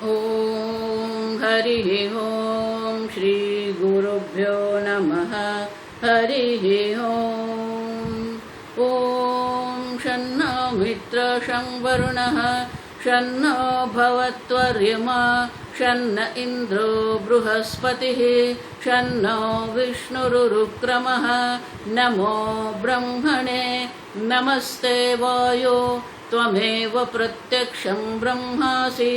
ॐ हरिः ॐ श्री गुरुभ्यो नमः। हरिः ॐ शन्नो मित्रः शं वरुणः शन्नो भवत्वर्यमा शन्न इन्द्रो बृहस्पतिः शन्नो विष्णुरुक्रमः। नमो ब्रह्मणे नमस्ते वायो त्वमेव प्रत्यक्षं ब्रह्मासि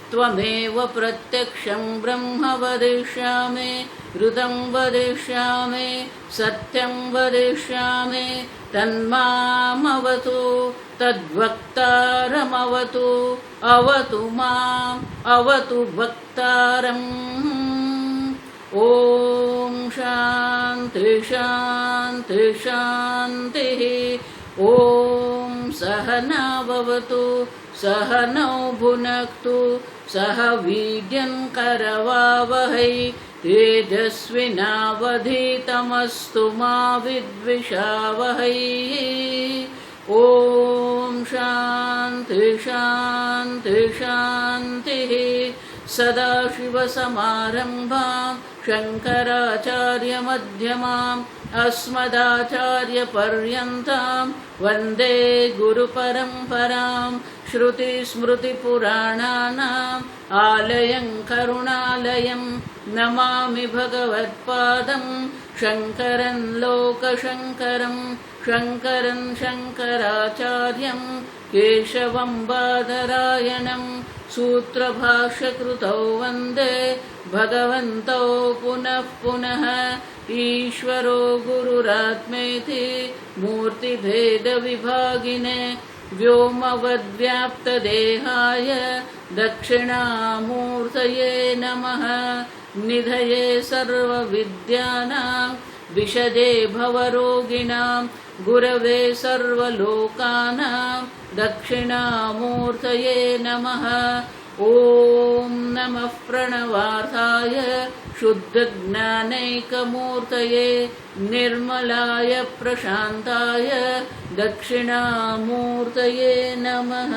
त्वमेव प्रत्यक्षं ब्रह्म वदिष्यामि ऋतं वदिष्यामि सत्यं वदिष्यामि तन्मामवतु तद्वक्तारमवतु अवतु माम् अवतु वक्तारम्। ॐ शान्ति शान्ति शान्तिः। ॐ सहना भवतु सहनौ भुनक्तु सह वीर्यं करवावहै तेजस्विनावधीतमस्तु मा विद्विषावहै। ॐ शान्ति शान्ति शान्तिः। सदाशिवसमारम्भां शङ्कराचार्यमध्यमाम् अस्मदाचार्यपर्यन्तां वन्दे गुरुपरम्परां। श्रुतिस्मृतिपुराणानाम् आलयं करुणालयं नमामि भगवत्पादं शङ्करं लोकशङ्करं शङ्करं शङ्कराचार्यं केशवं बादरायणं सूत्रभाष्यकृतौ वन्दे भगवन्तौ पुनः पुनः। ईश्वरो गुरुरात्मेति मूर्तिभेदविभागिने व्योमवद्व्याप्तदेहाय दक्षिणामूर्तये नमः। निधये सर्वविद्यानां विशदे भवरोगिणां गुरवे सर्वलोकानां दक्षिणामूर्तये नमः। ॐ नमः प्रणवार्थाय शुद्धज्ञानैकमूर्तये निर्मलाय प्रशान्ताय दक्षिणामूर्तये नमः।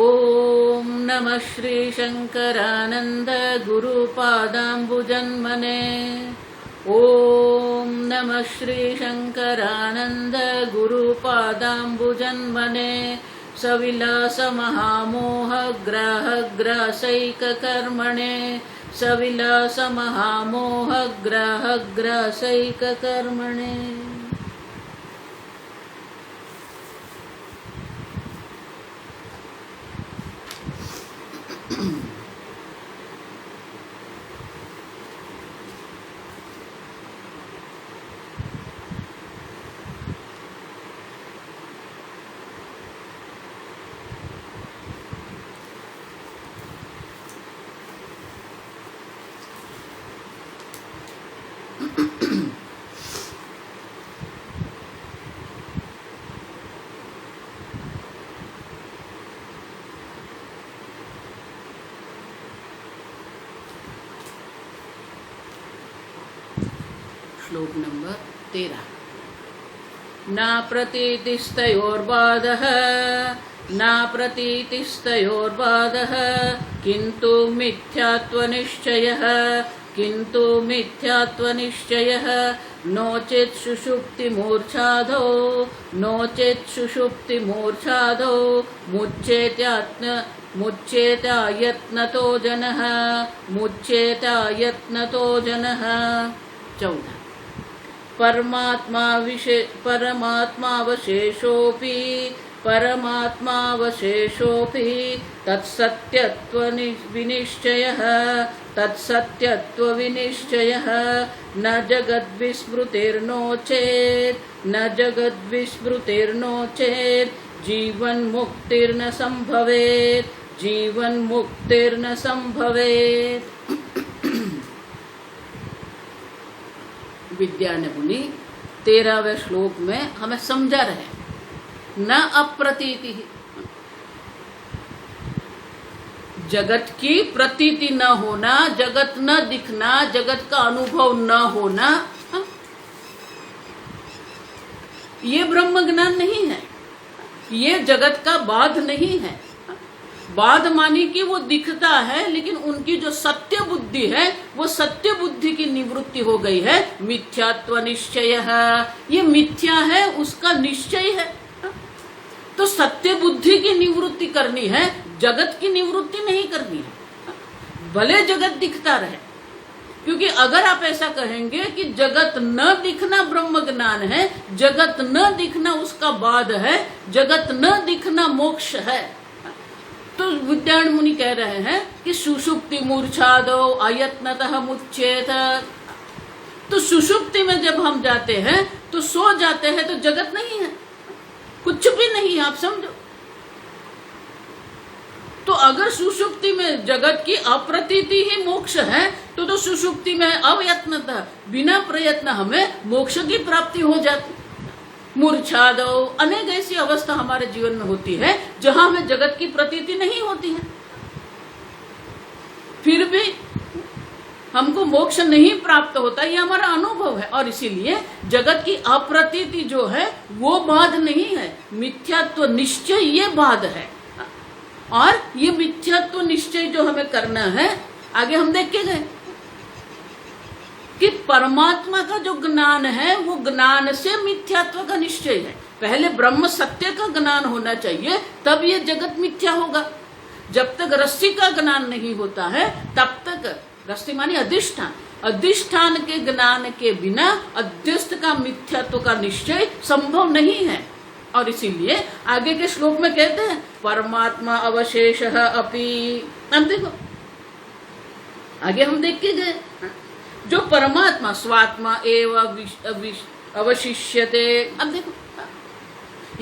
ॐ नमः श्रीशङ्करानन्द गुरुपादाम्बुजन्मने। ॐ नमः श्रीशङ्करानन्द गुरुपादाम्बुजन्मने। सविलासमहामोहग्राहग्रासैककर्मणे सविलासमहामोहग्राहग्रासैककर्मणे। श्लोक नंबर 13। न प्रतीतिस्तयोर्बाधः न प्रतीतिस्तयोर्बाधः किन्तु मिथ्यात्वनिश्चयः किन्तु मिथ्यात्वनिश्चयः। नोचेत् सुषुप्तिमूर्च्छादौ नोचेत् सुषुप्तिमूर्च्छादौ मुच्येतायत्नतो जनः मुच्येतायत्नतो जनः। 14। परमात्मावशेषोऽपि तत्सत्यत्वविनिश्चयः न जगद्विस्मृतिर्नोचेत् जीवन्मुक्तिर्न संभवेत्। विद्यान मुनि 13वें श्लोक में हमें समझा रहे न अप्रतीति, जगत की प्रतीति न होना, जगत न दिखना, जगत का अनुभव न होना, ये ब्रह्म ज्ञान नहीं है, ये जगत का बाध नहीं है। बाध मानी कि वो दिखता है, लेकिन उनकी जो सत्य बुद्धि है वो सत्य बुद्धि की निवृत्ति हो गई है। मिथ्यात्व निश्चय, ये मिथ्या है उसका निश्चय है। तो सत्य बुद्धि की निवृत्ति करनी है, जगत की निवृत्ति नहीं करनी है, भले जगत दिखता रहे। क्योंकि अगर आप ऐसा कहेंगे कि जगत न दिखना ब्रह्म ज्ञान है, जगत न दिखना उसका बाध है, जगत न दिखना मोक्ष है, तो विद्यायण मुनि कह रहे हैं कि सुषुप्ति मूर्छादो अयत्नतः मुच्येत। तो सुषुप्ति में जब हम जाते हैं तो सो जाते हैं, तो जगत नहीं है, कुछ भी नहीं है, आप समझो। तो अगर सुषुप्ति में जगत की अप्रतीति ही मोक्ष है, तो सुषुप्ति में अवयत्नतः बिना प्रयत्न हमें मोक्ष की प्राप्ति हो जाती। मूर्छादो, अनेक ऐसी अवस्था हमारे जीवन में होती है जहां हमें जगत की प्रतीति नहीं होती है, फिर भी हमको मोक्ष नहीं प्राप्त होता, ये हमारा अनुभव है। और इसीलिए जगत की अप्रतीति जो है वो बाध नहीं है, मिथ्यात्व निश्चय ये बाध है। और ये मिथ्यात्व निश्चय जो हमें करना है, आगे हम देख के गए कि परमात्मा का जो ज्ञान है वो ज्ञान से मिथ्यात्व का निश्चय है। पहले ब्रह्म सत्य का ज्ञान होना चाहिए, तब ये जगत मिथ्या होगा। जब तक रस्सी का ज्ञान नहीं होता है तब तक, रस्सी मानी अधिष्ठान, अधिष्ठान के ज्ञान के बिना अध्यस्त का मिथ्यात्व का निश्चय संभव नहीं है। और इसीलिए आगे के श्लोक में कहते हैं परमात्मा अवशेष अपि। अब देखो आगे हम देख के गए, जो परमात्मा स्वात्मा एव अवशिष्यते। अब देखो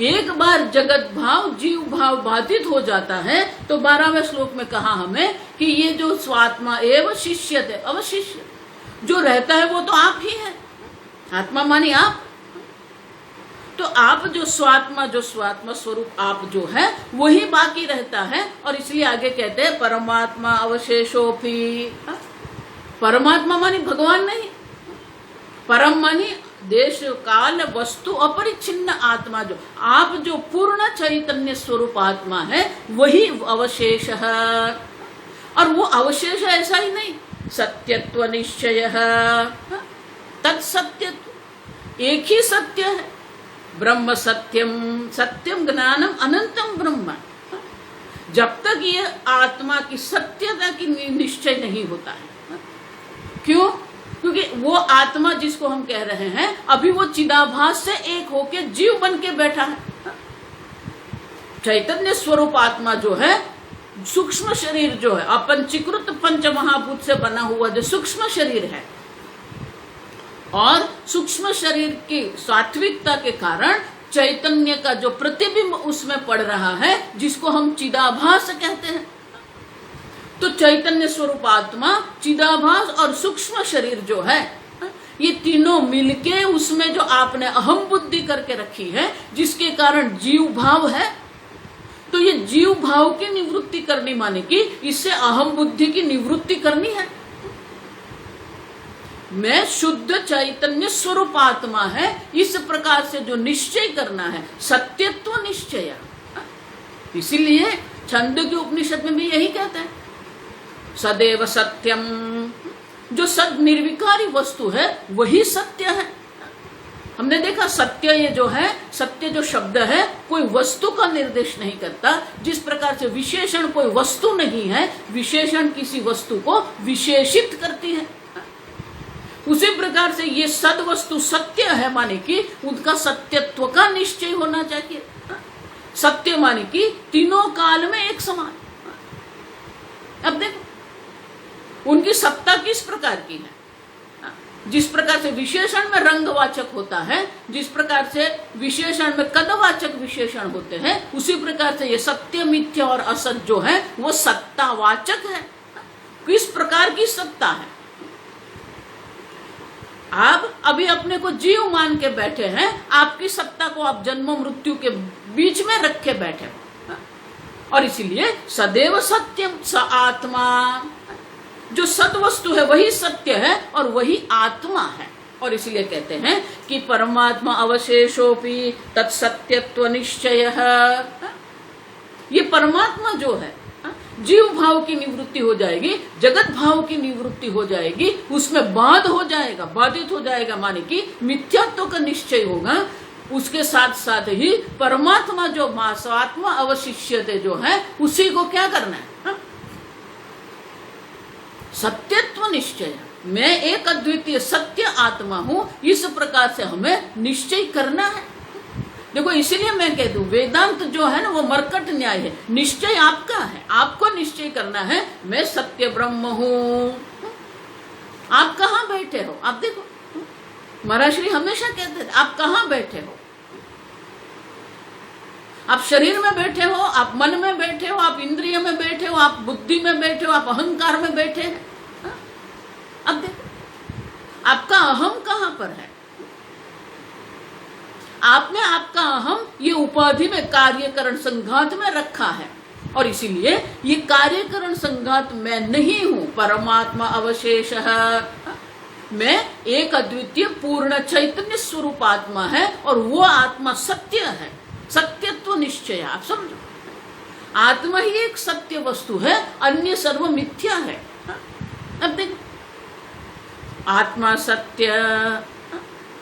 एक बार जगत भाव जीव भाव बाधित हो जाता है, तो 12वें श्लोक में कहा हमें कि ये जो स्वात्मा एव शिष्यते, अवशिष्य जो रहता है वो तो आप ही है, आत्मा मानी आप। तो आप जो स्वात्मा स्वरूप आप जो है वही बाकी रहता है। और इसलिए आगे कहते हैं परमात्मा अवशेषोपि। परमात्मा मानी भगवान नहीं, परम मानी देश काल वस्तु अपरिच्छिन्न आत्मा, जो आप जो पूर्ण चैतन्य स्वरूप आत्मा है वही अवशेष है। और वो अवशेष ऐसा ही नहीं, सत्यत्व निश्चय, तत्सत्यत्व, एक ही सत्य है, ब्रह्म सत्यम, सत्यम ज्ञानम अनंतम ब्रह्म। जब तक ये आत्मा की सत्यता की निश्चय नहीं होता है, क्यों? क्योंकि वो आत्मा जिसको हम कह रहे हैं अभी वो चिदाभास से एक होके जीव बन के बैठा है। चैतन्य स्वरूप आत्मा जो है, सूक्ष्म शरीर जो है, अपंचीकृत पंच महाभूत से बना हुआ जो सूक्ष्म शरीर है, और सूक्ष्म शरीर की सात्विकता के कारण चैतन्य का जो प्रतिबिंब उसमें पड़ रहा है, जिसको हम चिदाभास कहते हैं। तो चैतन्य स्वरूप आत्मा, चिदाभास और सूक्ष्म शरीर जो है, ये तीनों मिलके उसमें जो आपने अहम बुद्धि करके रखी है, जिसके कारण जीव भाव है। तो ये जीव भाव की निवृत्ति करनी माने कि इससे अहम बुद्धि की निवृत्ति करनी है। मैं शुद्ध चैतन्य स्वरूप आत्मा है, इस प्रकार से जो निश्चय करना है, सत्यत्व निश्चय। इसीलिए छंद के उपनिषद में भी यही कहते हैं, सदैव सत्यम, जो सद निर्विकारी वस्तु है वही सत्य है। हमने देखा सत्य ये जो है, सत्य जो शब्द है कोई वस्तु का निर्देश नहीं करता। जिस प्रकार से विशेषण कोई वस्तु नहीं है, विशेषण किसी वस्तु को विशेषित करती है, उसी प्रकार से ये सद वस्तु सत्य है माने कि उनका सत्यत्व का निश्चय होना चाहिए। सत्य माने कि तीनों काल में एक समान। अब देखो उनकी सत्ता किस प्रकार की है। जिस प्रकार से विशेषण में रंगवाचक होता है, जिस प्रकार से विशेषण में कदवाचक विशेषण होते हैं, उसी प्रकार से ये सत्य मिथ्या और असत जो है वो सत्तावाचक है। किस प्रकार की सत्ता है। आप अभी अपने को जीव मान के बैठे हैं, आपकी सत्ता को आप जन्म मृत्यु के बीच में रखे बैठे, और इसीलिए सदैव सत्यम स आत्मा, जो सत वस्तु है वही सत्य है और वही आत्मा है। और इसलिए कहते हैं कि परमात्मा अवशेषोपि तत्सत्यत्व निश्चय। ये परमात्मा जो है जीव भाव की निवृत्ति हो जाएगी, जगत भाव की निवृत्ति हो जाएगी, उसमें बाधित हो जाएगा माने कि मिथ्यात्व का निश्चय होगा। उसके साथ साथ ही परमात्मा जो स्वात्मा अवशिष्यते जो है उसी को क्या करना है, हा? सत्यत्व निश्चय, मैं एक अद्वितीय सत्य आत्मा हूं, इस प्रकार से हमें निश्चय करना है। देखो इसीलिए मैं कह दूं वेदांत जो है ना वो मरकट न्याय है, निश्चय आपका है, आपको निश्चय करना है मैं सत्य ब्रह्म हूं। आप कहाँ बैठे हो, आप देखो महाराज श्री हमेशा कहते थे आप कहाँ बैठे हो, आप शरीर में बैठे हो, आप मन में बैठे हो, आप इंद्रिय में बैठे हो, आप बुद्धि में बैठे हो, आप अहंकार में बैठे हैं। अब देखो आपका अहम कहाँ पर है, आपने आपका अहम ये उपाधि में कार्यकरण संघात में रखा है और इसीलिए ये कार्यकरण संघात मैं नहीं हूं, परमात्मा अवशेष मैं एक अद्वितीय पूर्ण चैतन्य स्वरूप आत्मा है और वो आत्मा सत्य है, सत्यत्व निश्चय। आप समझो आत्मा ही एक सत्य वस्तु है, अन्य सर्व मिथ्या है। अब देखो आत्मा सत्य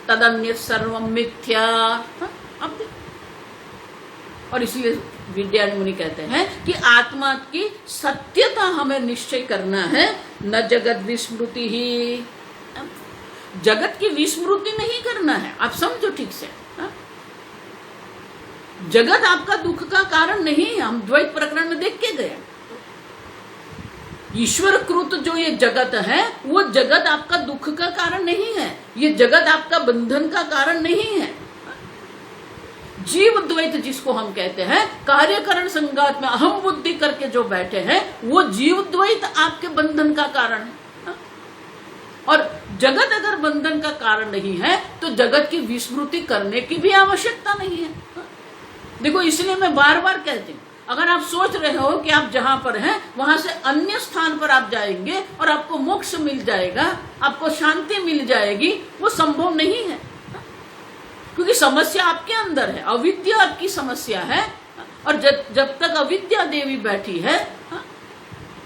तदन्य सर्व मिथ्या। अब देखो और इसलिए विद्यारण्य मुनि कहते हैं कि आत्मा की सत्यता हमें निश्चय करना है, न जगत विस्मृति ही, जगत की विस्मृति नहीं करना है। आप समझो ठीक से, जगत आपका दुख का कारण नहीं है, हम द्वैत प्रकरण में देख के गए। ईश्वर कृत जो ये जगत है वो जगत आपका दुख का कारण नहीं है, ये जगत आपका बंधन का कारण नहीं है। जीव द्वैत जिसको हम कहते हैं, कार्यकरण संघात में अहम बुद्धि करके जो बैठे हैं वो जीव द्वैत आपके बंधन का कारण है। और जगत अगर बंधन का कारण नहीं है तो जगत की विस्मृति करने की भी आवश्यकता नहीं है। देखो इसलिए मैं बार बार कहती हूँ, अगर आप सोच रहे हो कि आप जहां पर हैं वहां से अन्य स्थान पर आप जाएंगे और आपको मोक्ष मिल जाएगा, आपको शांति मिल जाएगी, वो संभव नहीं है। क्योंकि समस्या आपके अंदर है, अविद्या आपकी समस्या है। और जब तक अविद्या देवी बैठी है,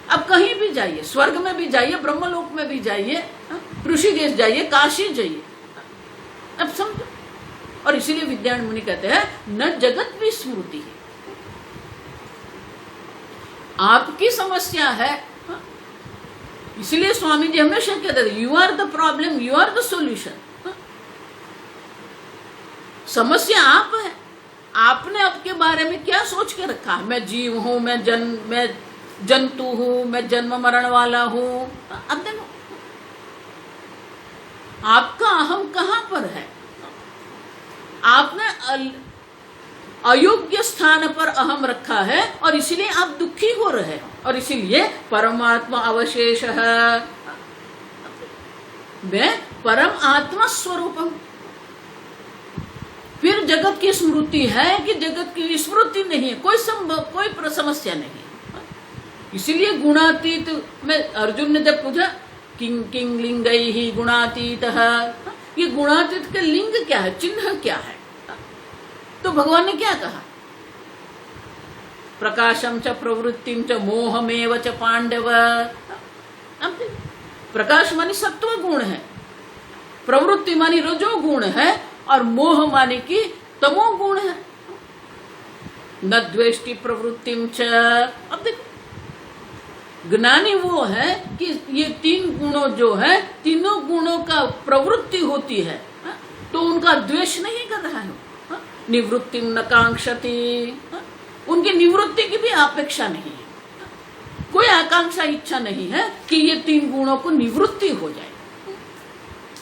अब कहीं भी जाइए, स्वर्ग में भी जाइए, ब्रह्मलोक में भी जाइए, ऋषिकेश जाइए, काशी जाइए, अब समझो। और इसीलिए विद्यारण्य मुनि कहते हैं न जगत विस्मृति है, आपकी समस्या है। इसलिए स्वामी जी हमेशा कहते थे you are the problem, you are the solution. समस्या आप है, आपने आपके बारे में क्या सोच के रखा है, मैं जीव हूं, मैं जंतु हूं, मैं जन्म मरण वाला हूं। अब देखो आपका अहम कहां पर है, आपने अयोग्य स्थान पर अहम रखा है और इसीलिए आप दुखी हो रहे हैं। और इसीलिए परमात्मा अवशेष है, मैं परम आत्मा स्वरूपम। फिर जगत की स्मृति है कि जगत की स्मृति नहीं है, कोई समस्या नहीं। इसीलिए गुणातीत में अर्जुन ने जब पूछा किंग किंग लिंगैः ही गुणातीतः, ये गुणातीत के लिंग क्या है, चिन्ह क्या है, तो भगवान ने क्या कहा, प्रकाशम च प्रवृत्तिम च मोहमेव च पांडव। प्रकाश मानी सत्व गुण है, प्रवृत्ति मानी रजो गुण है और मोह माने की तमो गुण है। न द्वेष्टि प्रवृत्तिम च। अब देखो ज्ञानी वो है कि ये तीन गुणों जो है, तीनों गुणों का प्रवृत्ति होती है तो उनका द्वेष नहीं कर रहा है। निवृत्ति न कांक्षति, उनकी निवृत्ति की भी अपेक्षा नहीं है, कोई आकांक्षा इच्छा नहीं है कि ये तीन गुणों को निवृत्ति हो जाए।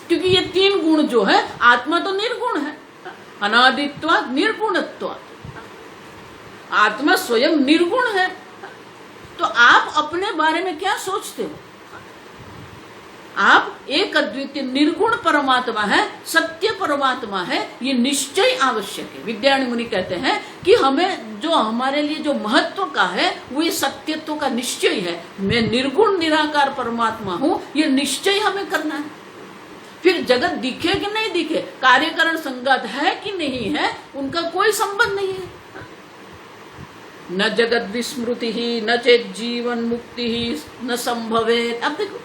क्योंकि ये तीन गुण जो है, आत्मा तो निर्गुण है, अनादित्वात् निर्गुणत्वात्, आत्मा स्वयं निर्गुण है। तो आप अपने बारे में क्या सोचते हो, आप एक अद्वितीय निर्गुण परमात्मा है, सत्य परमात्मा है, ये निश्चय आवश्यक है। विद्यारण्य मुनि कहते हैं कि हमें जो हमारे लिए जो महत्व का है वो ये सत्यत्व का निश्चय है, मैं निर्गुण निराकार परमात्मा हूं, ये निश्चय हमें करना है। फिर जगत दिखे कि नहीं दिखे, कार्यकरण संगत है कि नहीं है, उनका कोई संबंध नहीं है। न जगत विस्मृति ही न चेत जीवन मुक्ति ही न संभवेत। अब देखो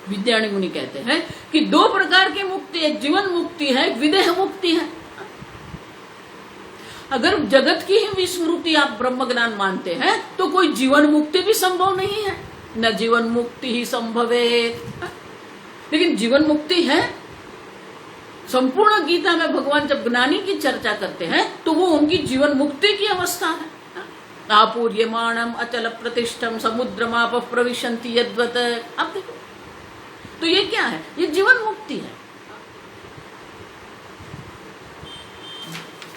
विद्यारण्य मुनि कहते हैं कि दो प्रकार की मुक्ति, एक जीवन मुक्ति है, एक विदेह मुक्ति है। अगर जगत की ही विस्मृति आप ब्रह्म ज्ञान मानते हैं तो कोई जीवन मुक्ति भी संभव नहीं है, न जीवन मुक्ति ही संभवेत। लेकिन जीवन मुक्ति है। संपूर्ण गीता में भगवान जब ज्ञानी की चर्चा करते हैं तो वो उनकी जीवन मुक्ति की अवस्था है। आपूर्यमाणम अचल प्रतिष्ठम समुद्रमाप प्रविशन्ति यद्वत्। अब देखो तो ये क्या है? ये जीवन मुक्ति है।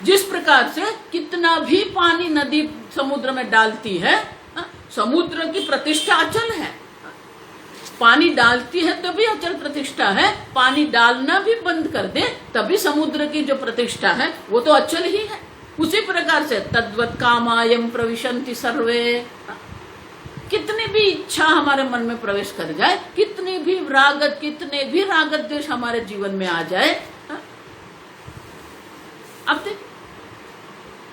जिस प्रकार से कितना भी पानी नदी समुद्र में डालती है, समुद्र की प्रतिष्ठा अचल है। पानी डालती है तभी अचल प्रतिष्ठा है, पानी डालना भी बंद कर दे तभी समुद्र की जो प्रतिष्ठा है वो तो अचल ही है। उसी प्रकार से तद्वत् कामायम प्रविशन्ति सर्वे। कितनी भी इच्छा हमारे मन में प्रवेश कर जाए, कितने भी रागत द्वेष हमारे जीवन में आ जाए, अब देख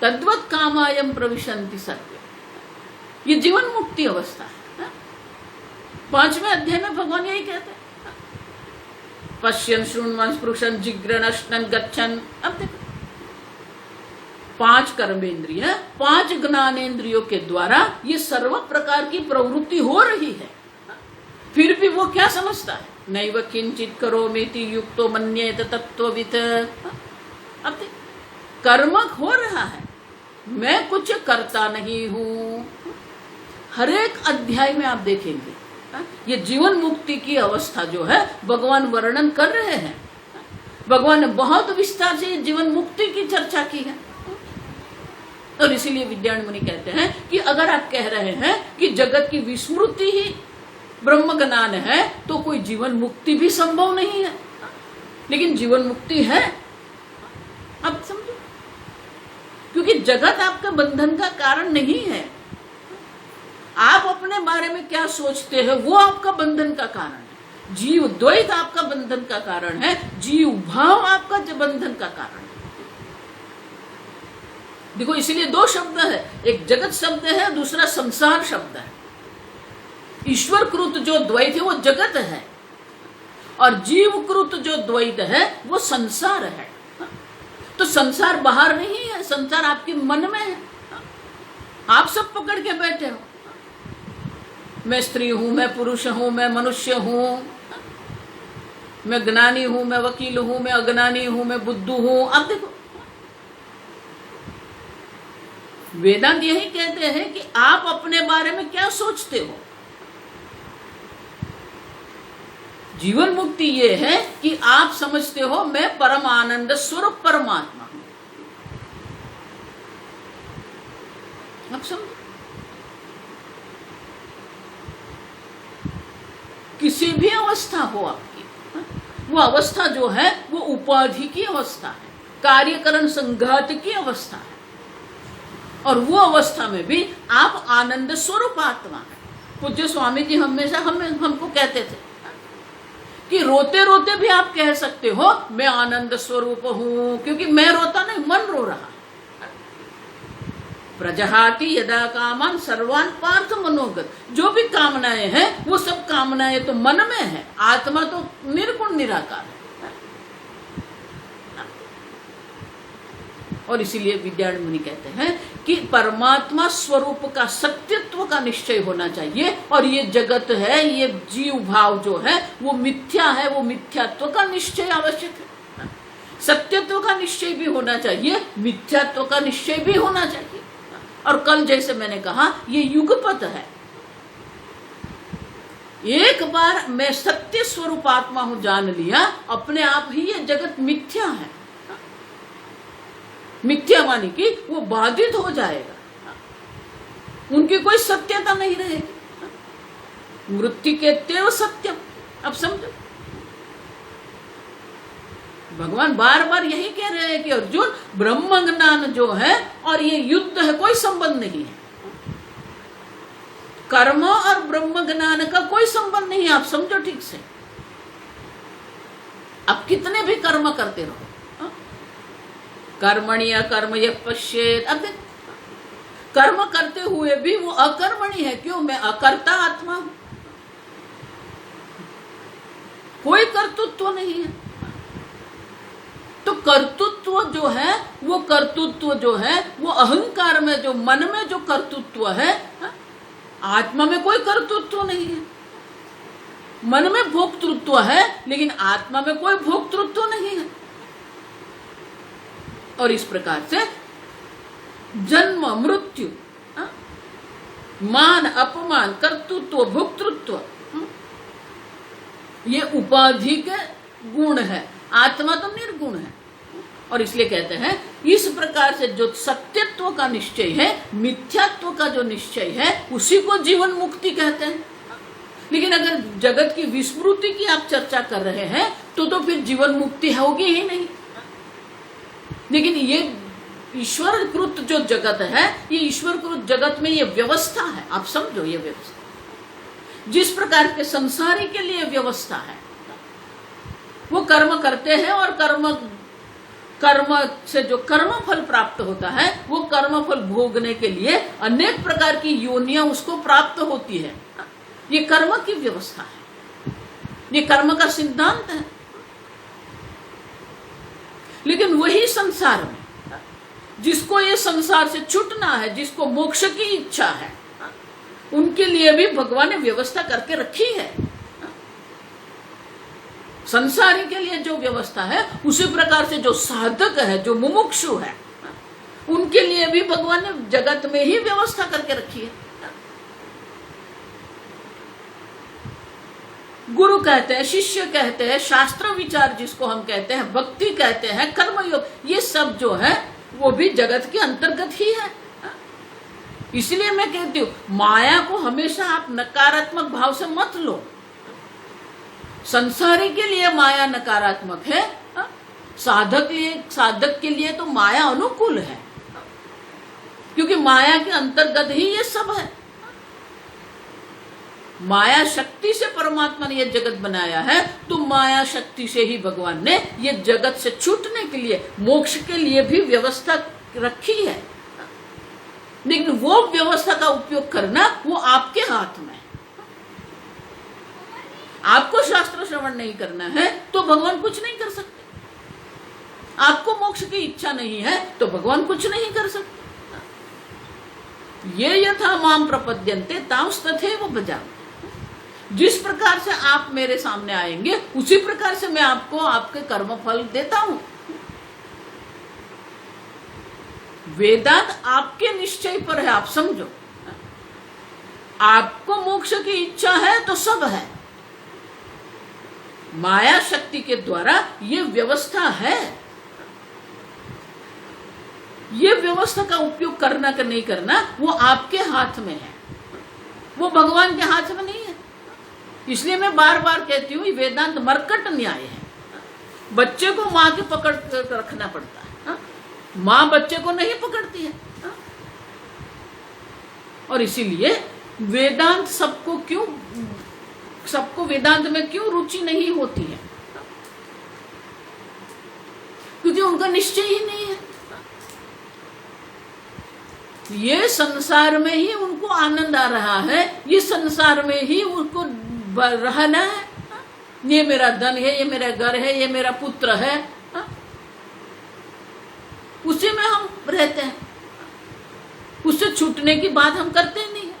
तद्वत् कामायम प्रविशन्ति सर्वे, ये जीवन मुक्ति अवस्था है। 5वें अध्याय में भगवान यही कहते हैं, पश्यन् शृण्वन् स्पृशन् जिघ्रन् अश्नन् गच्छन्। अब देखो 5 कर्मेंद्रिय 5 ज्ञानेन्द्रियों के द्वारा ये सर्व प्रकार की प्रवृत्ति हो रही है, फिर भी वो क्या समझता है? नैव किंचित करोमीति युक्तो मन्येत तत्त्ववित्। अब देख कर्म हो रहा है, मैं कुछ करता नहीं हूं। हर एक अध्याय में आप देखेंगे ये जीवन मुक्ति की अवस्था जो है भगवान वर्णन कर रहे हैं। भगवान ने बहुत विस्तार से जीवन मुक्ति की चर्चा की है। और इसीलिए विद्यारण्य मुनि कहते हैं कि अगर आप कह रहे हैं कि जगत की विस्मृति ही ब्रह्म ज्ञान है तो कोई जीवन मुक्ति भी संभव नहीं है। लेकिन जीवन मुक्ति है, अब समझो, क्योंकि जगत आपका बंधन का कारण नहीं है। आप अपने बारे में क्या सोचते हैं वो आपका बंधन का कारण है। जीव द्वैत आपका बंधन का कारण है, जीव भाव आपका बंधन का कारण है। देखो इसलिए 2 शब्द है, एक जगत शब्द है, दूसरा संसार शब्द है। ईश्वर कृत जो द्वैत है वो जगत है और जीव कृत जो द्वैत है वो संसार है। तो संसार बाहर नहीं है, संसार आपके मन में है। आप सब पकड़ के बैठे हो, मैं स्त्री हूं, मैं पुरुष हूं, मैं मनुष्य हूं, मैं ज्ञानी हूं, मैं वकील हूं, मैं अज्ञानी हूं, मैं बुद्धू हूं। अब देखो वेदांत यही कहते हैं कि आप अपने बारे में क्या सोचते हो। जीवन मुक्ति ये है कि आप समझते हो मैं परम आनंद स्वरूप परमात्मा हूं। अब समझो किसी भी अवस्था हो आपकी, वो अवस्था जो है वो उपाधि की अवस्था है, कार्यकरण संघात की अवस्था है। और वो अवस्था में भी आप आनंद स्वरूप आत्मा है। पूज्य स्वामी जी हमेशा हमको कहते थे कि रोते रोते भी आप कह सकते हो मैं आनंद स्वरूप हूं, क्योंकि मैं रोता नहीं, मन रो रहा। प्रजहाति यदा कामान सर्वान पार्थ मनोगत। जो भी कामनाएं हैं वो सब कामनाएं तो मन में है, आत्मा तो निर्गुण निराकार है। और इसीलिए विद्यारण्य मुनि कहते हैं कि परमात्मा स्वरूप का सत्यत्व का निश्चय होना चाहिए। और ये जगत है, ये जीव भाव जो है वो मिथ्या है, वो मिथ्यात्व का निश्चय आवश्यक है। सत्यत्व का निश्चय भी होना चाहिए, मिथ्यात्व का निश्चय भी होना चाहिए। और कल जैसे मैंने कहा ये युगपत है। एक बार मैं सत्य स्वरूप आत्मा हूं जान लिया, अपने आप ही ये जगत मिथ्या है। मिथ्या मानी कि वो बाधित हो जाएगा, उनकी कोई सत्यता नहीं रहेगी। मृत्यु के तेव सत्यम। अब समझो भगवान बार बार यही कह रहे हैं कि अर्जुन ब्रह्म ज्ञान जो है और ये युद्ध है कोई संबंध नहीं है। कर्म और ब्रह्म ज्ञान का कोई संबंध नहीं है। आप समझो ठीक से। आप कितने भी कर्म करते रहो, कर्मणि अकर्म यः पश्येत्। अब कर्म करते हुए भी वो अकर्मणी है। क्यों? मैं अकर्ता आत्मा हूं, कोई कर्तृत्व नहीं है। तो कर्तृत्व जो है वो कर्तृत्व जो है वो अहंकार में, जो मन में जो कर्तृत्व है, आत्मा में कोई कर्तृत्व नहीं है। मन में भोक्तृत्व है लेकिन आत्मा में कोई भोक्तृत्व नहीं है। और इस प्रकार से जन्म मृत्यु, मान अपमान, कर्तृत्व भोक्तृत्व, ये उपाधि के गुण है। आत्मा तो निर्गुण है। और इसलिए कहते हैं इस प्रकार से जो सत्यत्व का निश्चय है, मिथ्यात्व का जो निश्चय है, उसी को जीवन मुक्ति कहते हैं। लेकिन अगर जगत की विस्मृति की आप चर्चा कर रहे हैं तो फिर जीवन मुक्ति होगी ही नहीं। लेकिन ये ईश्वर कृत जो जगत है, ये ईश्वर कृत जगत में ये व्यवस्था है। आप समझो, ये व्यवस्था जिस प्रकार के संसारी के लिए व्यवस्था है, वो कर्म करते हैं और कर्म से जो कर्म फल प्राप्त होता है, वो कर्म फल भोगने के लिए अनेक प्रकार की योनियां उसको प्राप्त होती है। ये कर्म की व्यवस्था है, ये कर्म का सिद्धांत है। लेकिन वही संसार में जिसको ये संसार से छूटना है, जिसको मोक्ष की इच्छा है, उनके लिए भी भगवान ने व्यवस्था करके रखी है। संसारी के लिए जो व्यवस्था है, उसी प्रकार से जो साधक है, जो मुमुक्षु है, उनके लिए भी भगवान ने जगत में ही व्यवस्था करके रखी है। गुरु कहते हैं, शिष्य कहते हैं, शास्त्र विचार जिसको हम कहते हैं, भक्ति कहते हैं, कर्मयोग, ये सब जो है वो भी जगत के अंतर्गत ही है। इसलिए मैं कहती हूं, माया को हमेशा आप नकारात्मक भाव से मत लो। संसारी के लिए माया नकारात्मक है, साधक के लिए तो माया अनुकूल है, क्योंकि माया के अंतर्गत ही ये सब है। माया शक्ति से परमात्मा ने ये जगत बनाया है, तो माया शक्ति से ही भगवान ने ये जगत से छूटने के लिए, मोक्ष के लिए भी व्यवस्था रखी है। लेकिन वो व्यवस्था का उपयोग करना वो आपके हाथ में है। आपको शास्त्र श्रवण नहीं करना है तो भगवान कुछ नहीं कर सकते। आपको मोक्ष की इच्छा नहीं है तो भगवान कुछ नहीं कर सकते। ये यथा माम प्रपद्यन्ते तांस तथैव भजामि। जिस प्रकार से आप मेरे सामने आएंगे, उसी प्रकार से मैं आपको आपके कर्म फल देता हूं। वेदांत आपके निश्चय पर है, आप समझो। आपको मोक्ष की इच्छा है तो सब है। माया शक्ति के द्वारा ये व्यवस्था है। ये व्यवस्था का उपयोग करना का नहीं करना वो आपके हाथ में है, वो भगवान के हाथ में नहीं है। इसलिए मैं बार बार कहती हूँ, वेदांत मरकट न्याय है। बच्चे को माँ के पकड़ कर रखना पड़ता है, माँ बच्चे को नहीं पकड़ती है। और इसीलिए वेदांत सबको वेदांत में क्यों रुचि नहीं होती है? क्योंकि उनका निश्चय ही नहीं है। ये संसार में ही उनको आनंद आ रहा है, ये संसार में ही उनको रहना है। ये मेरा धन है, ये मेरा घर है, ये मेरा पुत्र है, उसी में हम रहते हैं। उससे छूटने की बात हम करते ही नहीं है।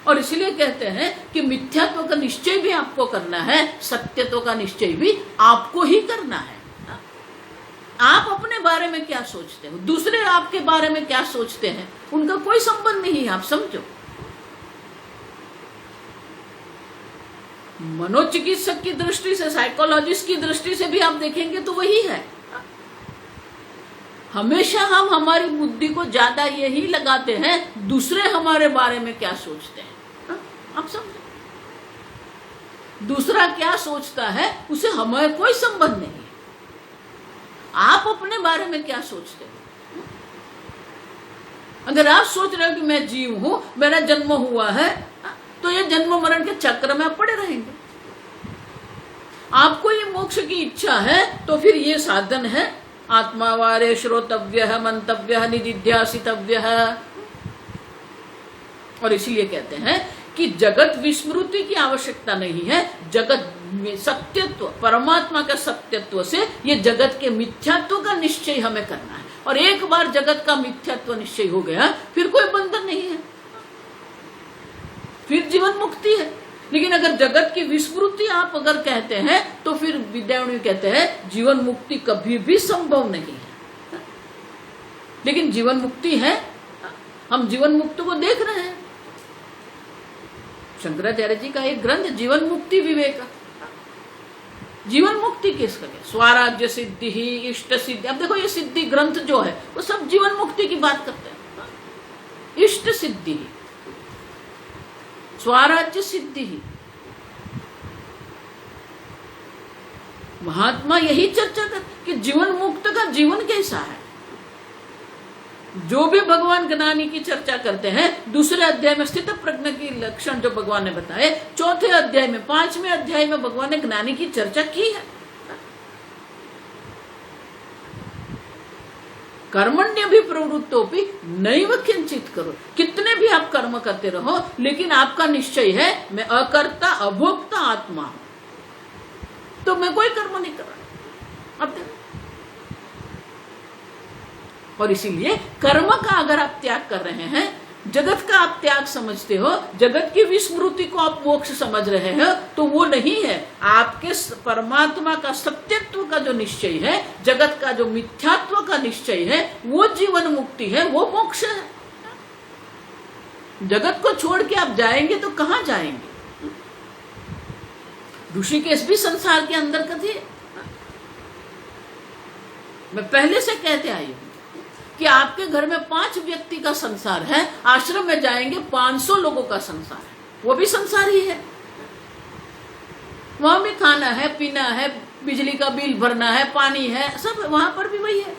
और इसलिए कहते हैं कि मिथ्यात्व का निश्चय भी आपको करना है, सत्यत्व का निश्चय भी आपको ही करना है। आप अपने बारे में क्या सोचते हो, दूसरे आपके बारे में क्या सोचते हैं, उनका कोई संबंध नहीं है। आप समझो, मनोचिकित्सक की दृष्टि से, साइकोलॉजिस्ट की दृष्टि से भी आप देखेंगे तो वही है। हमेशा हम हमारी बुद्धि को ज्यादा यही लगाते हैं, दूसरे हमारे बारे में क्या सोचते हैं। आप समझो, दूसरा क्या सोचता है उसे हमें कोई संबंध नहीं है। आप अपने बारे में क्या सोचते हो? अगर आप सोच रहे हो कि मैं जीव हूं, मेरा जन्म हुआ है, तो ये जन्म मरण के चक्र में आप पड़े रहेंगे। आपको ये मोक्ष की इच्छा है तो फिर ये साधन है, आत्मावारे श्रोतव्य, मंतव्य, निदिध्यासितव्य, और इसीलिए कहते हैं कि जगत विस्मृति की आवश्यकता नहीं है। जगत में सत्यत्व, परमात्मा का सत्यत्व से ये जगत के मिथ्यात्व का निश्चय हमें करना है। और एक बार जगत का मिथ्यात्व निश्चय हो गया, फिर कोई बंधन नहीं है, फिर जीवन मुक्ति है। लेकिन अगर जगत की विस्मृति आप अगर कहते हैं तो फिर विद्यार्थी कहते हैं जीवन मुक्ति कभी भी संभव नहीं है। लेकिन जीवन मुक्ति है, हम जीवन मुक्ति को देख रहे हैं। शंकराचार्य जी का एक ग्रंथ जीवन मुक्ति विवेक, जीवन मुक्ति किसका है? स्वराज्य सिद्धि ही, इष्ट सिद्धि। अब देखो ये सिद्धि ग्रंथ जो है वो सब जीवन मुक्ति की बात करते हैं। इष्ट सिद्धि, स्वराज्य सिद्धि ही, महात्मा यही चर्चा करते कि जीवन मुक्त का जीवन कैसा है। जो भी भगवान ज्ञानी की चर्चा करते हैं, दूसरे अध्याय में स्थित प्रज्ञ की लक्षण जो भगवान ने बताए, चौथे अध्याय में, 5वें अध्याय में भगवान ने ज्ञानी की चर्चा की है। कर्मण्य भी प्रवृत्तो भी नैव किंचित करो, कितने भी आप कर्म करते रहो, लेकिन आपका निश्चय है मैं अकर्ता अभोक्ता आत्मा हूं, तो मैं कोई कर्म नहीं कर रहा। अब और इसीलिए कर्म का अगर आप त्याग कर रहे हैं, जगत का आप त्याग समझते हो, जगत की विस्मृति को आप मोक्ष समझ रहे हो, तो वो नहीं है। आपके परमात्मा का सत्यत्व का जो निश्चय है, जगत का जो मिथ्यात्व का निश्चय है, वो जीवन मुक्ति है, वो मोक्ष है। जगत को छोड़ के आप जाएंगे तो कहां जाएंगे? ऋषिकेश भी संसार के अंदर का थे। मैं पहले से कहते आई हूं कि आपके घर में 5 व्यक्ति का संसार है, आश्रम में जाएंगे 500 लोगों का संसार है, वो भी संसार ही है। वहां भी खाना है, पीना है, बिजली का बिल भरना है, पानी है, सब वहां पर भी वही है।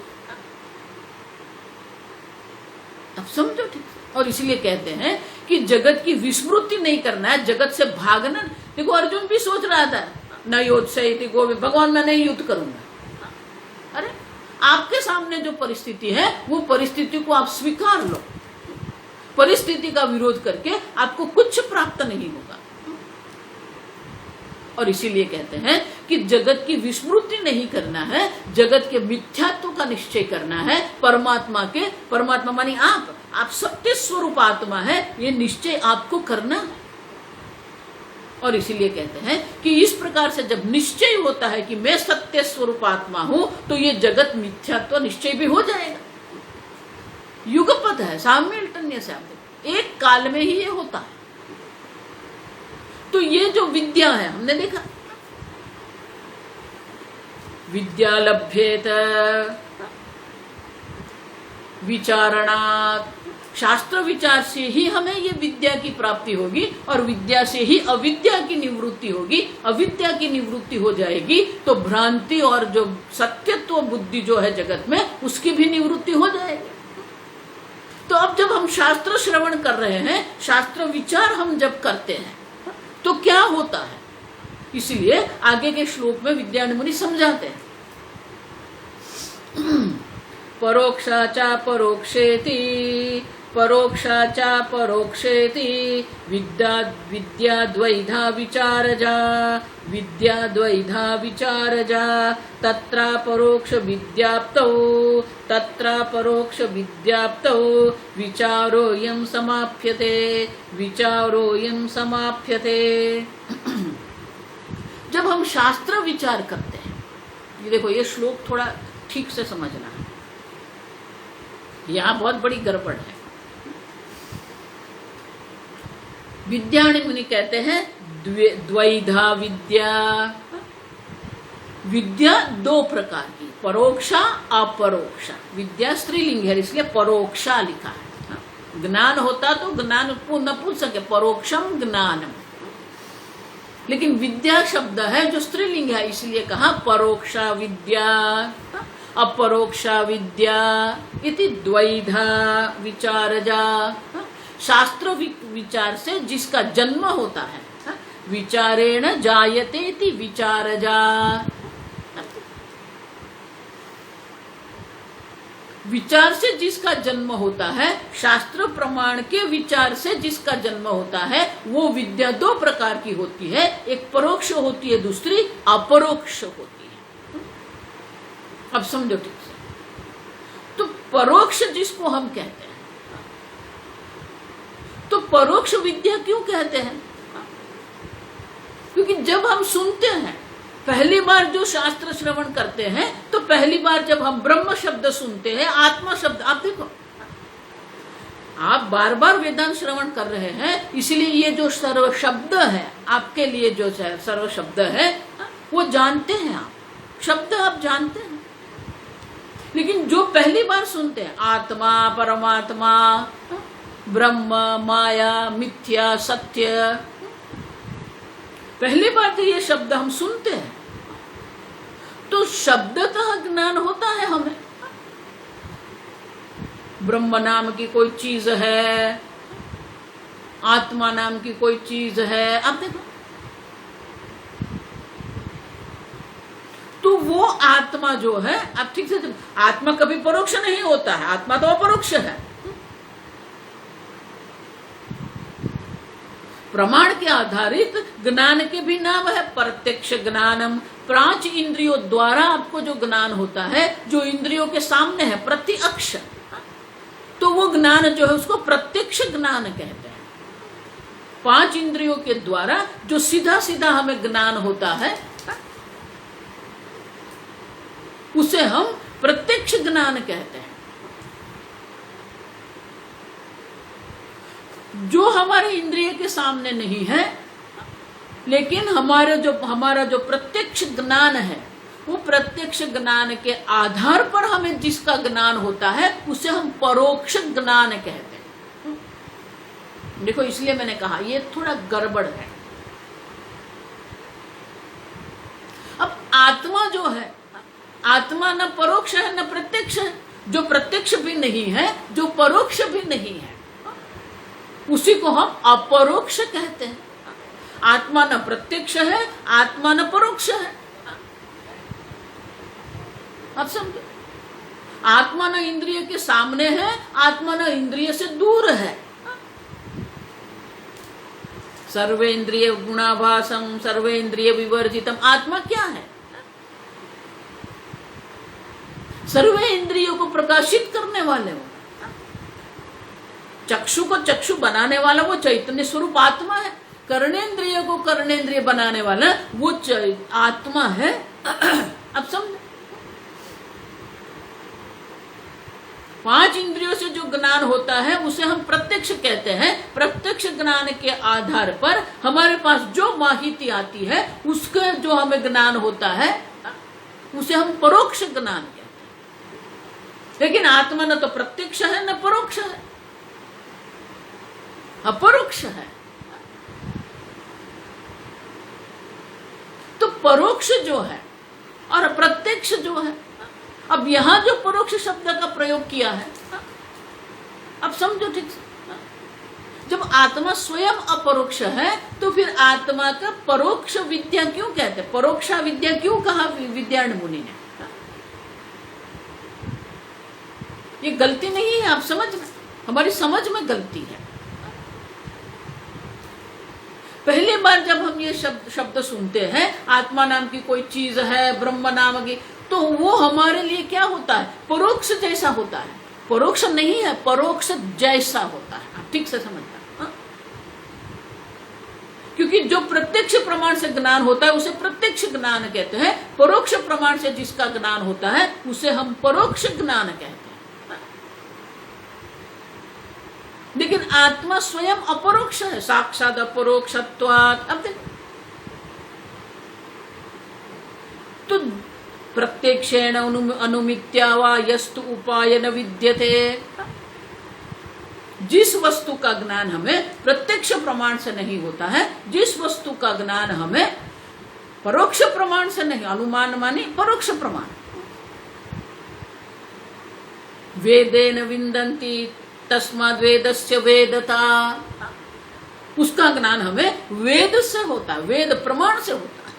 अब समझो ठीक। और इसलिए कहते हैं कि जगत की विस्मृति नहीं करना है, जगत से भागना। देखो अर्जुन भी सोच रहा था न योद्ध से गोविंद, भगवान मैं नहीं युद्ध करूंगा। अरे आपके सामने जो परिस्थिति है, वो परिस्थिति को आप स्वीकार लो। परिस्थिति का विरोध करके आपको कुछ प्राप्त नहीं होगा। और इसीलिए कहते हैं कि जगत की विस्मृति नहीं करना है, जगत के मिथ्यात्व का निश्चय करना है। परमात्मा मानी आप सत्य स्वरूप आत्मा है, ये निश्चय आपको करना है। और इसीलिए कहते हैं कि इस प्रकार से जब निश्चय होता है कि मैं सत्य स्वरूप आत्मा हूं, तो ये जगत मिथ्यात्व निश्चय भी हो जाएगा। युगपद है, साम्यल्टन्य से आप एक काल में ही ये होता है। तो ये जो विद्या है, हमने देखा विद्या लभ्येत विचारणात्, शास्त्र विचार से ही हमें ये विद्या की प्राप्ति होगी, और विद्या से ही अविद्या की निवृत्ति होगी। अविद्या की निवृत्ति हो जाएगी तो भ्रांति और जो सत्यत्व बुद्धि जो है जगत में, उसकी भी निवृत्ति हो जाएगी। तो अब जब हम शास्त्र श्रवण कर रहे हैं, शास्त्र विचार हम जब करते हैं, तो क्या होता है? इसलिए आगे के श्लोक में विद्यारण्य मुनि समझाते हैं। परोक्षा चा परोक्षेति, परोक्षा चा परोक्षेति, विद्या द्वैधा विचारजा, विद्या द्वैधा विचारजा, तत्रा परोक्ष विद्याप्तौ, तत्रा परोक्ष विद्याप्तौ, विचारोऽयं समाप्यते, विचारोऽयं समाप्यते। जब हम शास्त्र विचार करते हैं, ये देखो ये श्लोक थोड़ा ठीक से समझना है, यहां बहुत बड़ी गड़बड़ है। विद्यारण्य मुनि कहते हैं द्वैधा विद्या, विद्या 2 प्रकार की, परोक्षा अपरोक्षा। विद्या स्त्रीलिंग है, इसलिए परोक्षा लिखा है। ज्ञान होता तो ज्ञान नपुंसक है, परोक्षम ज्ञानम। लेकिन विद्या शब्द है जो स्त्रीलिंग है, इसलिए कहा परोक्षा विद्या अपरोक्षा विद्या इति द्वैधा विचारजा। शास्त्र विचार से जिसका जन्म होता है, विचारेण जायते इति विचारजा। विचार से जिसका जन्म होता है, शास्त्र प्रमाण के विचार से जिसका जन्म होता है, वो विद्या दो प्रकार की होती है, एक परोक्ष होती है, दूसरी अपरोक्ष होती है। अब समझो ठीक से। तो परोक्ष जिसको हम कहते हैं, तो परोक्ष विद्या क्यों कहते हैं? क्योंकि जब हम सुनते हैं, पहली बार जो शास्त्र श्रवण करते हैं, तो पहली बार जब हम ब्रह्म शब्द सुनते हैं, आत्मा शब्द, आप देखो, आप बार बार वेदांत श्रवण कर रहे हैं, इसलिए ये जो सर्व शब्द है आपके लिए, जो सर्व शब्द है वो जानते हैं आप, शब्द आप जानते हैं। लेकिन जो पहली बार सुनते हैं, आत्मा, परमात्मा, ब्रह्म, माया, मिथ्या, सत्य, पहली बार तो ये शब्द हम सुनते हैं, तो शब्दतः ज्ञान होता है हमें। ब्रह्म नाम की कोई चीज है, आत्मा नाम की कोई चीज है, आप देखो, तो वो आत्मा जो है, आप ठीक से, आत्मा कभी परोक्ष नहीं होता है, आत्मा तो अपरोक्ष है। प्रमाण के आधारित ज्ञान के भी नाम है प्रत्यक्ष ज्ञानम। पांच इंद्रियों द्वारा आपको जो ज्ञान होता है, जो इंद्रियों के सामने है, प्रत्यक्ष, तो वो ज्ञान जो है उसको प्रत्यक्ष ज्ञान कहते हैं। पांच इंद्रियों के द्वारा जो सीधा सीधा हमें ज्ञान होता है, उसे हम प्रत्यक्ष ज्ञान कहते हैं। जो हमारे इंद्रिय के सामने नहीं है, लेकिन हमारा जो प्रत्यक्ष ज्ञान है, वो प्रत्यक्ष ज्ञान के आधार पर हमें जिसका ज्ञान होता है, उसे हम परोक्ष ज्ञान कहते हैं। देखो, इसलिए मैंने कहा ये थोड़ा गड़बड़ है। अब आत्मा जो है, आत्मा न परोक्ष है न प्रत्यक्ष है। जो प्रत्यक्ष भी नहीं है, जो परोक्ष भी नहीं है, उसी को हम अपरोक्ष कहते हैं। आत्मा न प्रत्यक्ष है, आत्मा न परोक्ष है। आप समझो, आत्मा न इंद्रिय के सामने है, आत्मा न इंद्रिय से दूर है। सर्वेंद्रिय गुणाभासम सर्वेंद्रिय विवर्जितम, आत्मा क्या है? सर्वे इंद्रियों को प्रकाशित करने वाले वो, चक्षु को चक्षु बनाने वाला वो चैतन्य स्वरूप आत्मा है। कर्णेंद्रिय को कर्णेंद्रिय बनाने वाला वो आत्मा है। अब समझो, पांच इंद्रियों से जो ज्ञान होता है उसे हम प्रत्यक्ष कहते हैं। प्रत्यक्ष ज्ञान के आधार पर हमारे पास जो माहिती आती है, उसका जो हमें ज्ञान होता है, उसे हम परोक्ष ज्ञान कहते हैं। लेकिन आत्मा न तो प्रत्यक्ष है न परोक्ष है, अपरोक्ष है। तो परोक्ष जो है और प्रत्यक्ष जो है, अब यहां जो परोक्ष शब्द का प्रयोग किया है, अब समझो ठीक से, जब आत्मा स्वयं अपरोक्ष है, तो फिर आत्मा का परोक्ष विद्या क्यों कहते हैं? परोक्षा विद्या क्यों कहा विद्यारण्य मुनि ने? ये गलती नहीं है, आप समझना, हमारी समझ में गलती है। पहली बार जब हम ये शब्द सुनते हैं, आत्मा नाम की कोई चीज है, ब्रह्म नाम की, तो वो हमारे लिए क्या होता है? परोक्ष जैसा होता है। परोक्ष नहीं है, परोक्ष जैसा होता है। आप ठीक से समझना, क्योंकि जो प्रत्यक्ष प्रमाण से ज्ञान होता है उसे प्रत्यक्ष ज्ञान कहते हैं। परोक्ष प्रमाण से जिसका ज्ञान होता है उसे हम परोक्ष ज्ञान कहते हैं। लेकिन आत्मा स्वयं अपरोक्ष है, साक्षात अपरोक्षत्वात्। अब देखो, तो प्रत्यक्षेण अनुमित्या वा यस्तु उपाय न विद्यते। जिस वस्तु का ज्ञान हमें प्रत्यक्ष प्रमाण से नहीं होता है, जिस वस्तु का ज्ञान हमें परोक्ष प्रमाण से नहीं, अनुमान माने परोक्ष प्रमाण, वेदेन विन्दन्ति तस्माद् वेदस्य वेदता, उसका ज्ञान हमें वेद से होता है, वेद प्रमाण से होता है।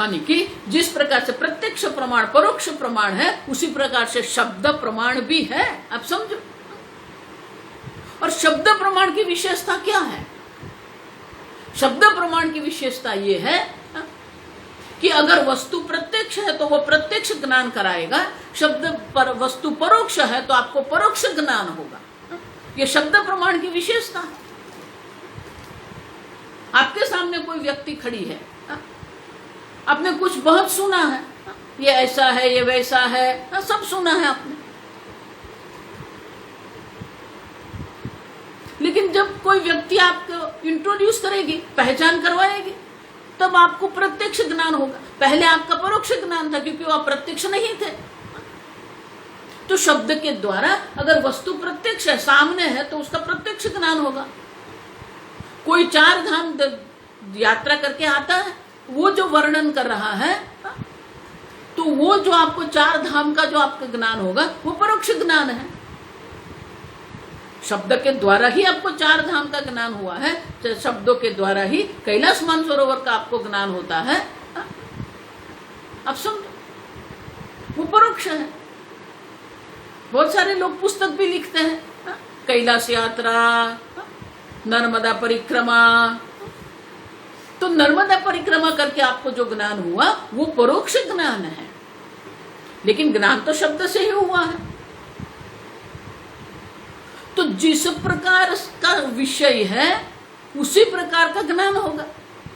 माने कि जिस प्रकार से प्रत्यक्ष प्रमाण परोक्ष प्रमाण है, उसी प्रकार से शब्द प्रमाण भी है। आप समझो। और शब्द प्रमाण की विशेषता क्या है? शब्द प्रमाण की विशेषता ये है कि अगर वस्तु प्रत्यक्ष है तो वो प्रत्यक्ष ज्ञान कराएगा, शब्द पर वस्तु परोक्ष है तो आपको परोक्ष ज्ञान होगा। ये शब्द प्रमाण की विशेषता है। आपके सामने कोई व्यक्ति खड़ी है, आपने कुछ बहुत सुना है, ये ऐसा है, ये वैसा है, सब सुना है आपने, लेकिन जब कोई व्यक्ति आपको इंट्रोड्यूस करेगी, पहचान करवाएगी, तब आपको प्रत्यक्ष ज्ञान होगा। पहले आपका परोक्ष ज्ञान था क्योंकि वो आप प्रत्यक्ष नहीं थे। तो शब्द के द्वारा अगर वस्तु प्रत्यक्ष है, सामने है, तो उसका प्रत्यक्ष ज्ञान होगा। कोई 4 धाम यात्रा करके आता है, वो जो वर्णन कर रहा है, तो वो जो आपको 4 धाम का जो आपका ज्ञान होगा वो परोक्ष ज्ञान है। शब्द के द्वारा ही आपको 4 धाम का ज्ञान हुआ है, शब्दों के द्वारा ही कैलाश मानसरोवर का आपको ज्ञान होता है। अब समझो, वो परोक्ष है। बहुत सारे लोग पुस्तक भी लिखते हैं, कैलाश यात्रा, नर्मदा परिक्रमा। तो नर्मदा परिक्रमा करके आपको जो ज्ञान हुआ वो परोक्ष ज्ञान है, लेकिन ज्ञान तो शब्द से ही हुआ है। तो जिस प्रकार का विषय है उसी प्रकार का ज्ञान होगा,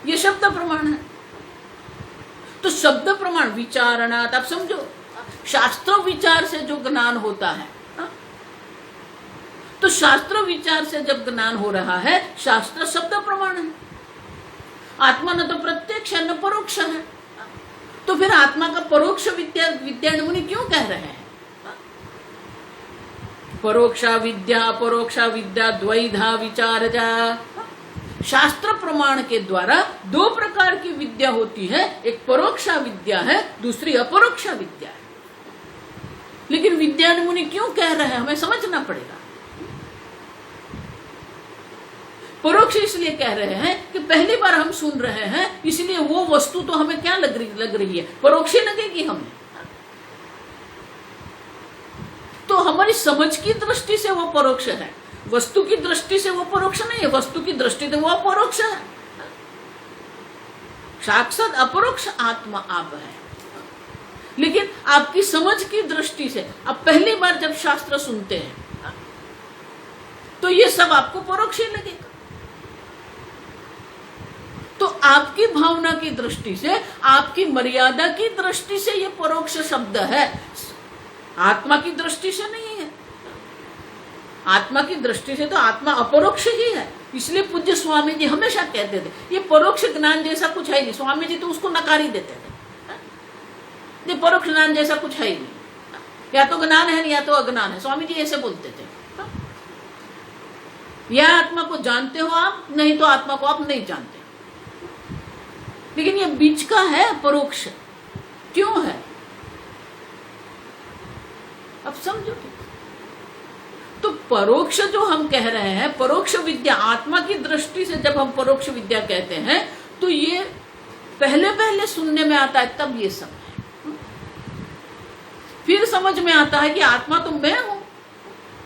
ये शब्द प्रमाण है। तो शब्द प्रमाण विचारणात, आप समझो, शास्त्र विचार से जो ज्ञान होता है, तो शास्त्र विचार से जब ज्ञान हो रहा है, शास्त्र शब्द प्रमाण है। आत्मा न तो प्रत्यक्ष है न परोक्ष है, तो फिर आत्मा का परोक्ष विद्या मुनि क्यों कह रहे हैं? परोक्षा विद्या अपरोक्षा विद्या द्वैधा विचारजा। शास्त्र प्रमाण के द्वारा 2 प्रकार की विद्या होती है, एक परोक्षा विद्या है, दूसरी अपरोक्षा विद्या है। लेकिन विद्यान मुनि क्यों कह रहे हैं, हमें समझना पड़ेगा। परोक्ष इसलिए कह रहे हैं कि पहली बार हम सुन रहे हैं, इसलिए वो वस्तु तो हमें क्या लग रही है, परोक्ष लगेगी हमें। तो हमारी समझ की दृष्टि से वो परोक्ष है, वस्तु की दृष्टि से वो परोक्ष नहीं है। वस्तु की दृष्टि से वो अपरोक्ष है। साक्षात अपरोक्ष आत्मा आप है, लेकिन आपकी समझ की दृष्टि से अब पहली बार जब शास्त्र सुनते हैं तो ये सब आपको परोक्ष ही लगेगा। तो आपकी भावना की दृष्टि से, आपकी मर्यादा की दृष्टि से ये परोक्ष शब्द है, आत्मा की दृष्टि से नहीं है। आत्मा की दृष्टि से तो आत्मा अपरोक्ष ही है। इसलिए पूज्य स्वामी जी हमेशा कहते थे ये परोक्ष ज्ञान जैसा कुछ है नहीं। स्वामी जी तो उसको नकार ही देते थे, ये परोक्ष ज्ञान जैसा कुछ है ही नहीं, या तो ज्ञान है या तो अज्ञान है। स्वामी जी ऐसे बोलते थे, या आत्मा को जानते हो आप, नहीं तो आत्मा को आप नहीं जानते। लेकिन ये बीच का है परोक्ष, क्यों है अब समझो। तो परोक्ष जो हम कह रहे हैं, परोक्ष विद्या, आत्मा की दृष्टि से जब हम परोक्ष विद्या कहते हैं तो ये पहले पहले सुनने में आता है, तब ये सब है। फिर समझ में आता है कि आत्मा तो मैं हूं।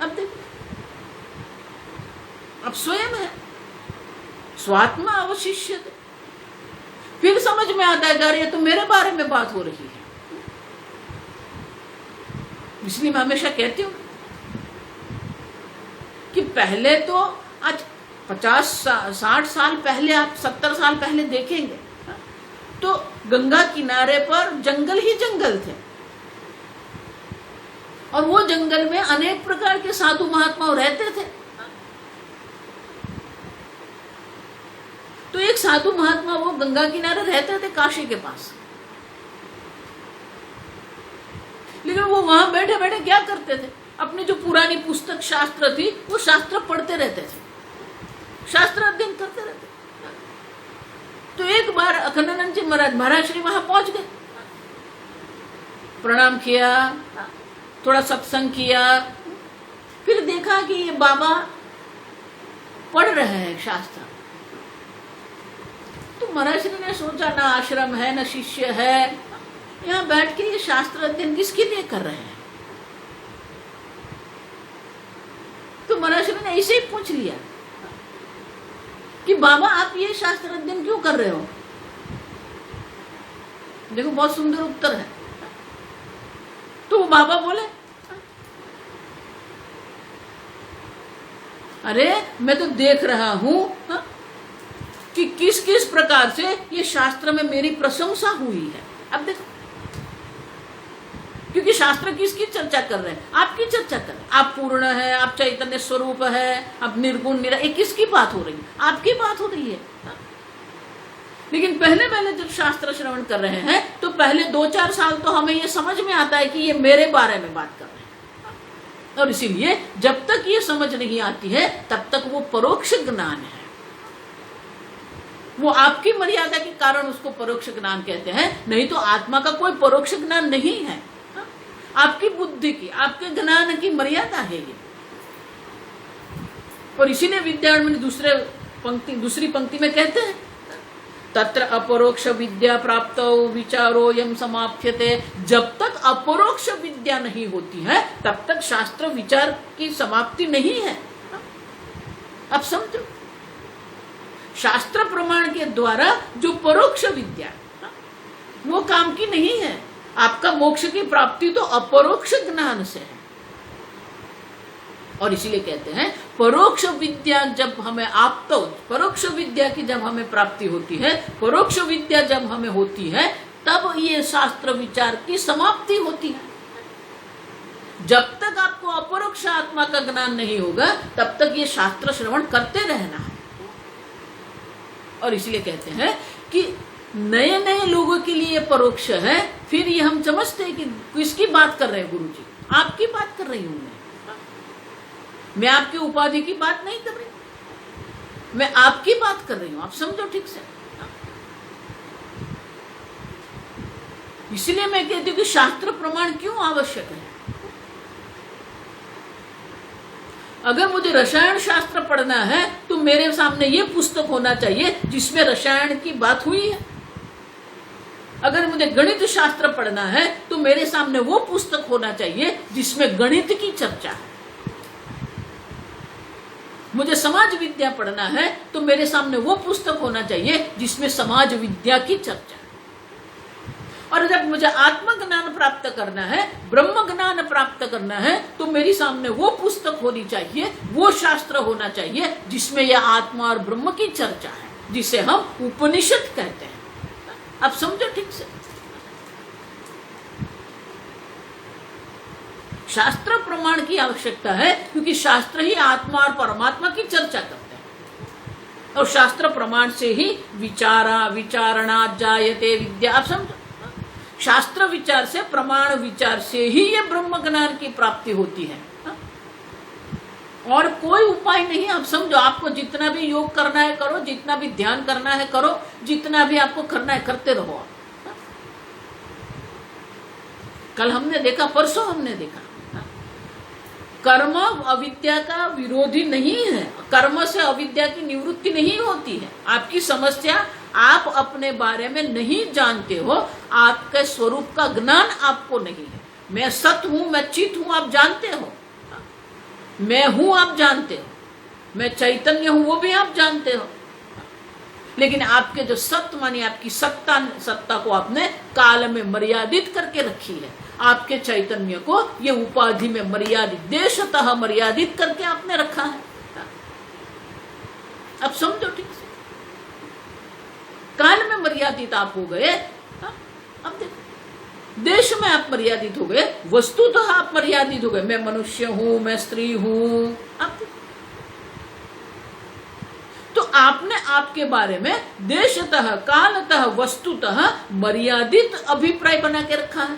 अब देखो, अब स्वयं है, स्वात्मा अवशिष्यते। फिर समझ में आता है यार ये तो मेरे बारे में बात हो रही है। इसलिए मैं हमेशा कहती हूँ कि पहले तो आज 50-60 साल पहले, आप 70 साल पहले देखेंगे तो गंगा किनारे पर जंगल ही जंगल थे, और वो जंगल में अनेक प्रकार के साधु महात्मा रहते थे। तो एक साधु महात्मा वो गंगा किनारे रहते थे काशी के पास, लेकिन वो वहां बैठे बैठे क्या करते थे, अपनी जो पुरानी पुस्तक शास्त्र थी वो शास्त्र पढ़ते रहते थे, शास्त्र अध्ययन करते रहते। तो एक बार अखंडानंद जी महाराज श्री वहां पहुंच गए, प्रणाम किया, थोड़ा सत्संग किया, फिर देखा कि ये बाबा पढ़ रहे हैं शास्त्र। तो महाराज श्री ने सोचा ना आश्रम है ना शिष्य है, यहाँ बैठ के ये शास्त्र अध्ययन किसके लिए कर रहे हैं। तो महाराज श्री ने ऐसे ही पूछ लिया कि बाबा आप ये शास्त्र अध्ययन क्यों कर रहे हो। देखो बहुत सुंदर उत्तर है। तो वो बाबा बोले अरे मैं तो देख रहा हूं कि किस किस प्रकार से ये शास्त्र में मेरी प्रशंसा हुई है। अब देखो, क्योंकि शास्त्र किसकी चर्चा कर रहे हैं, आपकी चर्चा कर रहे हैं। आप पूर्ण है, आप चैतन्य स्वरूप है, आप निर्गुण ये किसकी बात हो रही है, आपकी बात हो रही है। लेकिन पहले पहले जब शास्त्र श्रवण कर रहे हैं तो पहले 2-4 साल तो हमें ये समझ में आता है कि ये मेरे बारे में बात कर रहे हैं, और इसीलिए जब तक ये समझ नहीं आती है तब तक वो परोक्ष ज्ञान है। वो आपकी मर्यादा के कारण उसको परोक्ष ज्ञान कहते हैं, नहीं तो आत्मा का कोई परोक्ष ज्ञान नहीं है। आपकी बुद्धि की, आपके ज्ञान की मर्यादा है ये। और इसीलिए विद्यारण्य दूसरी पंक्ति में कहते हैं तत्र अपरोक्ष विद्या प्राप्त विचारो यम समाप्यते। जब तक अपरोक्ष विद्या नहीं होती है तब तक शास्त्र विचार की समाप्ति नहीं है। अब समझो, शास्त्र प्रमाण के द्वारा जो परोक्ष विद्या वो काम की नहीं है। आपका मोक्ष की प्राप्ति तो अपरोक्ष ज्ञान से है। और इसीलिए कहते हैं परोक्ष विद्या जब हमें परोक्ष विद्या की जब हमें प्राप्ति होती है, परोक्ष विद्या जब हमें होती है तब ये शास्त्र विचार की समाप्ति होती है। जब तक आपको अपरोक्ष आत्मा का ज्ञान नहीं होगा तब तक ये शास्त्र श्रवण करते रहना है। और इसलिए कहते हैं कि नए नए लोगों के लिए परोक्ष है। फिर ये हम समझते हैं कि किसकी बात कर रहे हैं गुरु जी, आपकी बात कर रही हूं मैं आपकी उपाधि की बात नहीं कर रही, मैं आपकी बात कर रही हूं। आप समझो ठीक से। इसलिए मैं कहती हूं कि शास्त्र प्रमाण क्यों आवश्यक है। अगर मुझे रसायन शास्त्र पढ़ना है तो मेरे सामने ये पुस्तक होना चाहिए जिसमें रसायन की बात हुई है। अगर मुझे गणित शास्त्र पढ़ना है तो मेरे सामने वो पुस्तक होना चाहिए जिसमें गणित की चर्चा है। मुझे समाज विद्या पढ़ना है तो मेरे सामने वो पुस्तक होना चाहिए जिसमें समाज विद्या की चर्चा है। और जब मुझे आत्मज्ञान प्राप्त करना है, ब्रह्म ज्ञान प्राप्त करना है, तो मेरी सामने वो पुस्तक होनी चाहिए, वो शास्त्र होना चाहिए जिसमें यह आत्मा और ब्रह्म की चर्चा है, जिसे हम उपनिषद कहते हैं। अब समझो ठीक से। शास्त्र प्रमाण की आवश्यकता है क्योंकि शास्त्र ही आत्मा और परमात्मा की चर्चा करते हैं, और शास्त्र प्रमाण से ही विचारणा जायते विद्या। आप समझो, शास्त्र विचार से, प्रमाण विचार से ही ये ब्रह्म ज्ञान की प्राप्ति होती है, और कोई उपाय नहीं। आप समझो, आपको जितना भी योग करना है करो, जितना भी ध्यान करना है करो, जितना भी आपको करना है करते रहो। कल हमने देखा, परसों हमने देखा, कर्म अविद्या का विरोधी नहीं है। कर्म से अविद्या की निवृत्ति नहीं होती है। आपकी समस्या आप अपने बारे में नहीं जानते हो, आपके स्वरूप का ज्ञान आपको नहीं है। मैं सत हूं, मैं चित हूं, आप जानते हो। मैं हूं, आप जानते हो। मैं चैतन्य हूं, वो भी आप जानते हो। लेकिन आपके जो सत्य मानी आपकी सत्ता को आपने काल में मर्यादित करके रखी है। आपके चैतन्य को ये उपाधि में मर्यादित, देशतः मर्यादित करके आपने रखा है। अब समझो ठीक से, काल में मर्यादित आप हो गए। अब देखो, देश में आप मर्यादित हो गए, वस्तुतः आप मर्यादित हो गए। मैं मनुष्य हूं, मैं स्त्री हूं। अब तो आपने आपके बारे में देशतः, कालतः, वस्तुतः मर्यादित अभिप्राय बना के रखा है।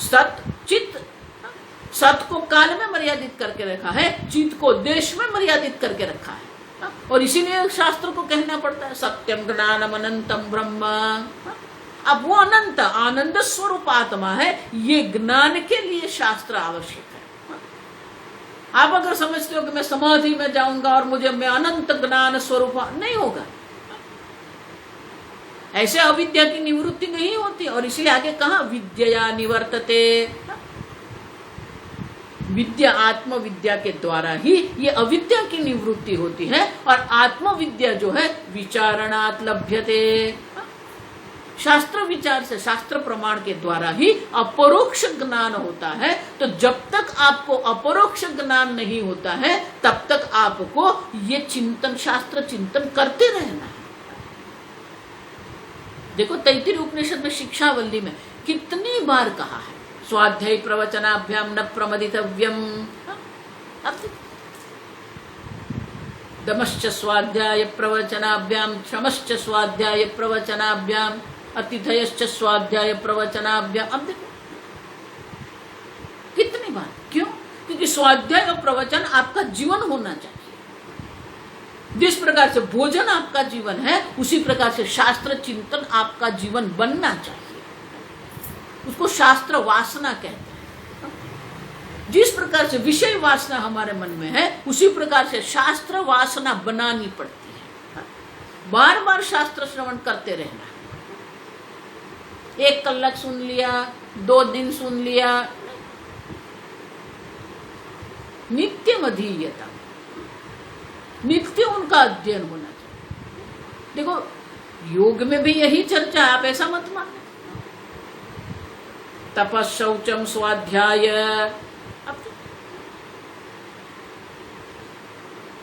सत चित, सत को काल में मर्यादित करके रखा है, चित को देश में मर्यादित करके रखा है। और इसीलिए शास्त्र को कहना पड़ता है सत्यम ज्ञानम अनंतम ब्रह्म। अब वो अनंत आनंद स्वरूप आत्मा है, ये ज्ञान के लिए शास्त्र आवश्यक है। आप अगर समझते हो कि मैं समाधि में जाऊंगा और मैं अनंत ज्ञान स्वरूप, नहीं होगा। ऐसे अविद्या की निवृत्ति नहीं होती। और इसलिए आगे कहा विद्या निवर्तते, विद्या आत्मविद्या के द्वारा ही ये अविद्या की निवृत्ति होती है। और आत्मविद्या जो है विचारणात् लभ्यते, शास्त्र विचार से, शास्त्र प्रमाण के द्वारा ही अपरोक्ष ज्ञान होता है। तो जब तक आपको अपरोक्ष ज्ञान नहीं होता है तब तक आपको ये चिंतन, शास्त्र चिंतन करते रहना है। देखो तैत्तिरीय उपनिषद में शिक्षावल्ली में कितनी बार कहा है, स्वाध्याय प्रवचनाभ्याम न प्रमदितव्यम, दमश्च स्वाध्याय प्रवचनाभ्याम, क्षमश्च स्वाध्याय प्रवचनाभ्याम, अतिथयश्च स्वाध्याय प्रवचनाभ्याम। अब देखो कितनी बार, क्यों? क्योंकि स्वाध्याय और प्रवचन आपका जीवन होना चाहिए। जिस प्रकार से भोजन आपका जीवन है उसी प्रकार से शास्त्र चिंतन आपका जीवन बनना चाहिए। उसको शास्त्र वासना कहते हैं। जिस प्रकार से विषय वासना हमारे मन में है उसी प्रकार से शास्त्र वासना बनानी पड़ती है। बार बार शास्त्र श्रवण करते रहना। 1 कलाक सुन लिया, 2 दिन सुन लिया, नित्यम अधीयता, नित्य उनका अध्ययन होना चाहिए। देखो योग में भी यही चर्चा है, आप ऐसा मत माने। तपस शौचम स्वाध्याय,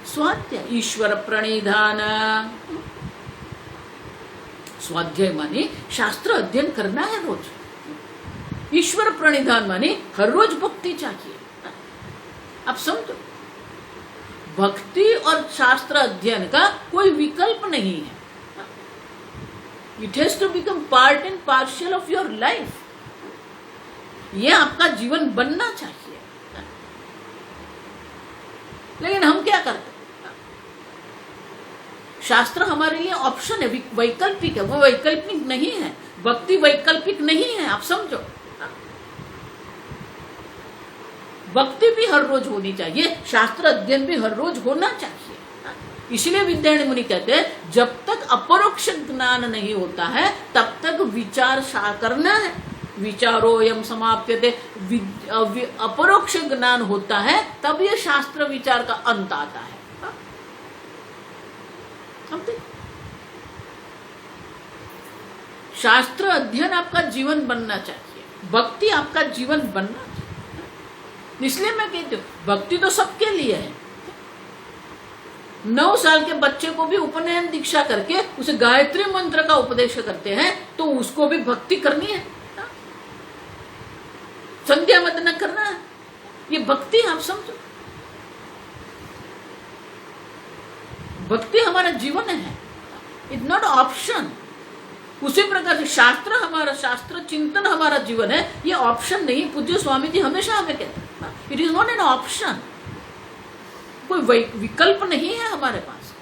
स्वाध्याय ईश्वर प्रणिधान, स्वाध्याय माने शास्त्र अध्ययन करना है रोज। ईश्वर प्रणिधान माने हर रोज भक्ति चाहिए। आप समझो, भक्ति और शास्त्र अध्ययन का कोई विकल्प नहीं है। It has to become part and partial of your life. ये आपका जीवन बनना चाहिए। लेकिन हम क्या करते हैं? शास्त्र हमारे लिए ऑप्शन है, वैकल्पिक है। वो वैकल्पिक नहीं है, भक्ति वैकल्पिक नहीं है। आप समझो, भक्ति भी हर रोज होनी चाहिए, शास्त्र अध्ययन भी हर रोज होना चाहिए। इसलिए विद्यारण्य मुनि कहते हैं जब तक अपरोक्ष ज्ञान नहीं होता है तब तक विचार करना है। विचारो यम समाप्यते, अपरोक्ष ज्ञान होता है तब ये शास्त्र विचार का अंत आता है। शास्त्र अध्ययन आपका जीवन बनना चाहिए, भक्ति आपका जीवन बनना चाहिए। इसलिए मैं कहती हूँ भक्ति तो सबके लिए है। 9 साल के बच्चे को भी उपनयन दीक्षा करके उसे गायत्री मंत्र का उपदेश करते हैं तो उसको भी भक्ति करनी है, संध्या वंदना करना है। ये भक्ति, आप समझो, भक्ति हमारा जीवन है, इट्स नॉट ऑप्शन। उसी प्रकार से शास्त्र हमारा, शास्त्र चिंतन हमारा जीवन है, ये ऑप्शन नहीं। पूज्य स्वामी जी हमेशा हमें कहते हैं it is not an option, कोई विकल्प नहीं है हमारे पास।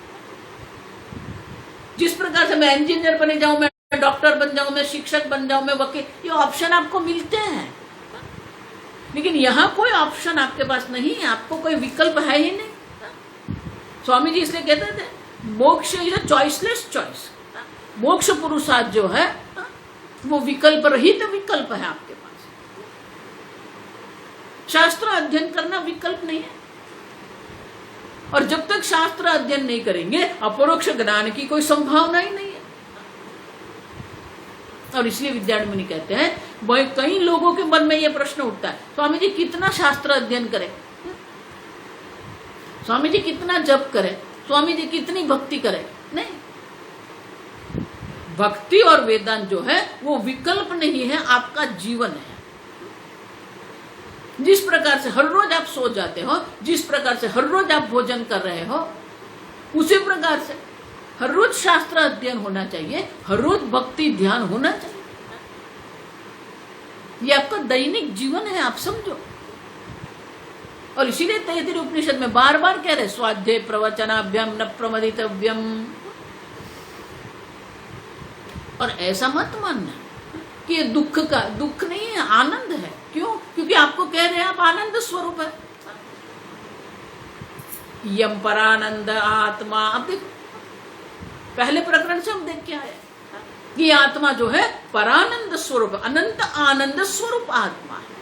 जिस प्रकार से मैं इंजीनियर बने जाऊं, मैं डॉक्टर बन जाऊं, मैं शिक्षक बन जाऊं, मैं वकील, ये ऑप्शन आपको मिलते हैं। लेकिन यहाँ कोई ऑप्शन आपके पास नहीं है, आपको कोई विकल्प है ही नहीं। स्वामी जी इसलिए कहते थे मोक्ष इज अ चॉइसलेस चॉइस। मोक्ष पुरुषार्थ जो है वो विकल्प रहित विकल्प है आपके पास। शास्त्र अध्ययन करना विकल्प नहीं है। और जब तक शास्त्र अध्ययन नहीं करेंगे अपरोक्ष ज्ञान की कोई संभावना ही नहीं है। और इसलिए विद्यारण्य मुनि कहते हैं, कई लोगों के मन में यह प्रश्न उठता है, स्वामी जी कितना शास्त्र अध्ययन करें, स्वामी जी कितना जप करें, स्वामी जी कितनी भक्ति करें। नहीं, भक्ति और वेदांत जो है वो विकल्प नहीं है, आपका जीवन है। जिस प्रकार से हर रोज आप सो जाते हो, जिस प्रकार से हर रोज आप भोजन कर रहे हो, उसी प्रकार से हर रोज शास्त्र अध्ययन होना चाहिए, हर रोज भक्ति ध्यान होना चाहिए। ये आपका दैनिक जीवन है, आप समझो। और इसीलिए तैत्तिरीय उपनिषद में बार बार कह रहे स्वाध्याय प्रवचनाभ्याम न प्रमदितव्यम। और ऐसा मत मानना कि ये दुख नहीं है, आनंद है। क्यों? क्योंकि आपको कह रहे हैं आप आनंद स्वरूप है। यम परानंद आत्मा। अब देखो पहले प्रकरण से हम देख के आए कि आत्मा जो है परानंद स्वरूप, अनंत आनंद स्वरूप आत्मा है,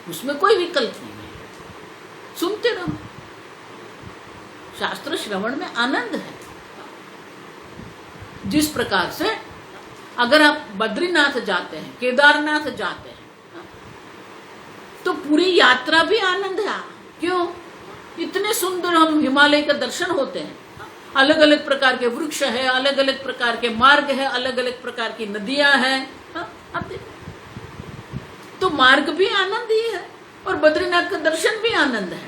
उसमें कोई विकल्प नहीं है। सुनते रहो, शास्त्र श्रवण में आनंद है। जिस प्रकार से अगर आप बद्रीनाथ जाते हैं, केदारनाथ जाते हैं, तो पूरी यात्रा भी आनंद है। क्यों? इतने सुंदर हम हिमालय के दर्शन होते हैं, अलग अलग प्रकार के वृक्ष है, अलग अलग प्रकार के मार्ग है, अलग अलग प्रकार की नदियां हैं। अब तो मार्ग भी आनंद ही है और बद्रीनाथ का दर्शन भी आनंद है।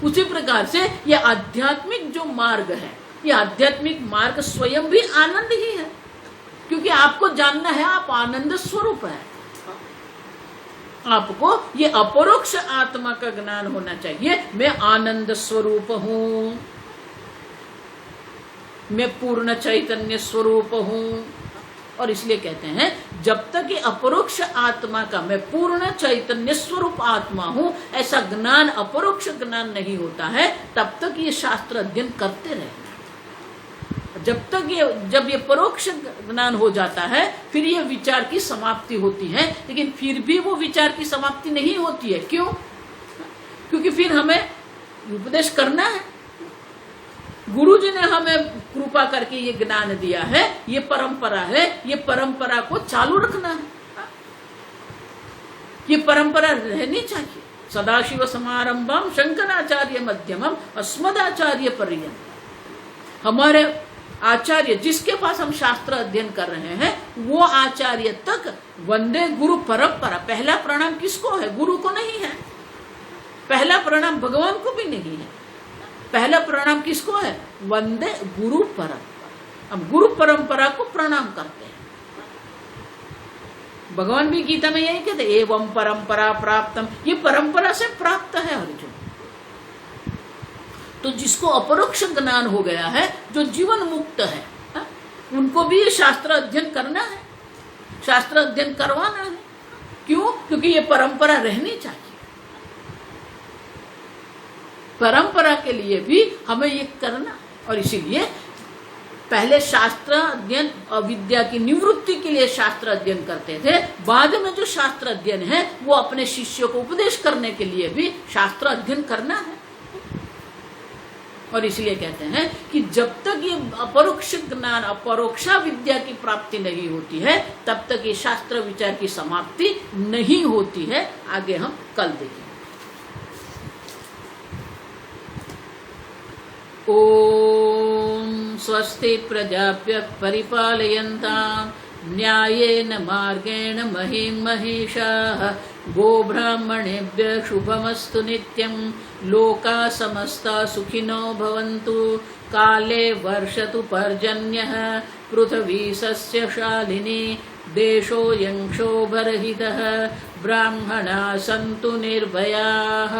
उसी प्रकार से यह आध्यात्मिक जो मार्ग है, यह आध्यात्मिक मार्ग स्वयं भी आनंद ही है, क्योंकि आपको जानना है आप आनंद स्वरूप है। आपको ये अपरोक्ष आत्मा का ज्ञान होना चाहिए, मैं आनंद स्वरूप हूं, मैं पूर्ण चैतन्य स्वरूप हूं। और इसलिए कहते हैं जब तक ये अपरोक्ष आत्मा का मैं पूर्ण चैतन्य स्वरूप आत्मा हूं ऐसा ज्ञान, अपरोक्ष ज्ञान नहीं होता है, तब तक ये शास्त्र अध्ययन करते रहना। जब ये परोक्ष ज्ञान हो जाता है फिर ये विचार की समाप्ति होती है, लेकिन फिर भी वो विचार की समाप्ति नहीं होती है। क्यों? क्योंकि फिर हमें उपदेश करना है। गुरु जी ने हमें कृपा करके ये ज्ञान दिया है, ये परंपरा है, ये परंपरा को चालू रखना है, ये परंपरा रहनी चाहिए। सदाशिव समारंभम शंकराचार्य मध्यमम अस्मदाचार्य पर्यंतम। हमारे आचार्य जिसके पास हम शास्त्र अध्ययन कर रहे हैं वो आचार्य तक वंदे गुरु परंपरा। पहला प्रणाम किसको है? गुरु को नहीं है। पहला प्रणाम भगवान को भी नहीं है। पहला प्रणाम किसको है? वंदे गुरु परंपरा। हम गुरु परंपरा को प्रणाम करते हैं। भगवान भी गीता में यही कहते एवं परंपरा प्राप्तम, ये परंपरा से प्राप्त है अर्जुन। तो जिसको अपरोक्ष ज्ञान हो गया है, जो जीवन मुक्त है, उनको भी ये शास्त्र अध्ययन करना है, शास्त्र अध्ययन करवाना है। क्यों? क्योंकि ये परंपरा रहनी चाहिए। परंपरा के लिए भी हमें ये करना, और इसीलिए पहले शास्त्र अध्ययन अविद्या की निवृत्ति के लिए शास्त्र अध्ययन करते थे। बाद में जो शास्त्र अध्ययन है वो अपने शिष्यों को उपदेश करने के लिए भी शास्त्र अध्ययन करना है। और इसलिए कहते हैं कि जब तक ये अपरोक्ष ज्ञान, अपरोक्षा विद्या की प्राप्ति नहीं होती है तब तक ये शास्त्र विचार की समाप्ति नहीं होती है। आगे हम कल देखेंगे। ओम स्वस्ति प्रजाभ्यः परिपालयन्ताम् न्यायेन मार्गेण महीं महिषाः गोब्राह्मणेभ्यः शुभमस्तु नित्यं लोकाः समस्ताः सुखिनो भवन्तु काले वर्षतु पर्जन्यः पृथिवी सस्यशालिनी देशोऽयं क्षोभरहितः ब्राह्मणाः सन्तु निर्भयाः।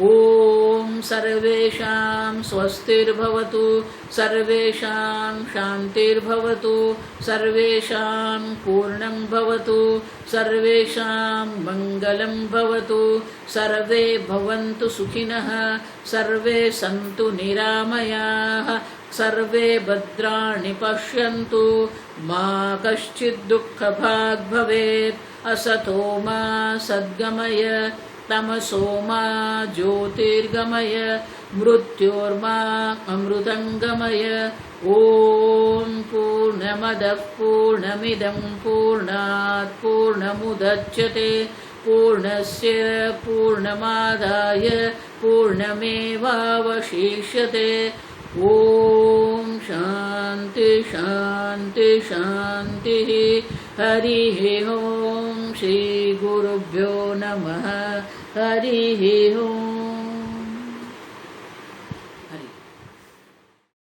ओम सर्वेषां स्वस्तिर्भवतु, सर्वेषां शान्तिर्भवतु, सर्वेषां पूर्णं भवतु, सर्वेषां मङ्गलं भवतु, सर्वे भवन्तु सुखिनः, सर्वे सन्तु निरामयाः, सर्वे भद्राणि पश्यन्तु, मा कश्चित् दुःखभाग् भवेत्। असतो मा सद्गमय, तमसो मा ज्योतिर्गमय, मृत्योर्मा अमृतंगमय। ओम पूर्णमदः पूर्णमिदं पूर्णात् पूर्णमुदच्यते पूर्णस्य पूर्णमादाय पूर्णमेवावशिष्यते। ओम शांति शांति शांति। हरिः ओम श्री गुरुभ्यो नमः। हरिः ओम।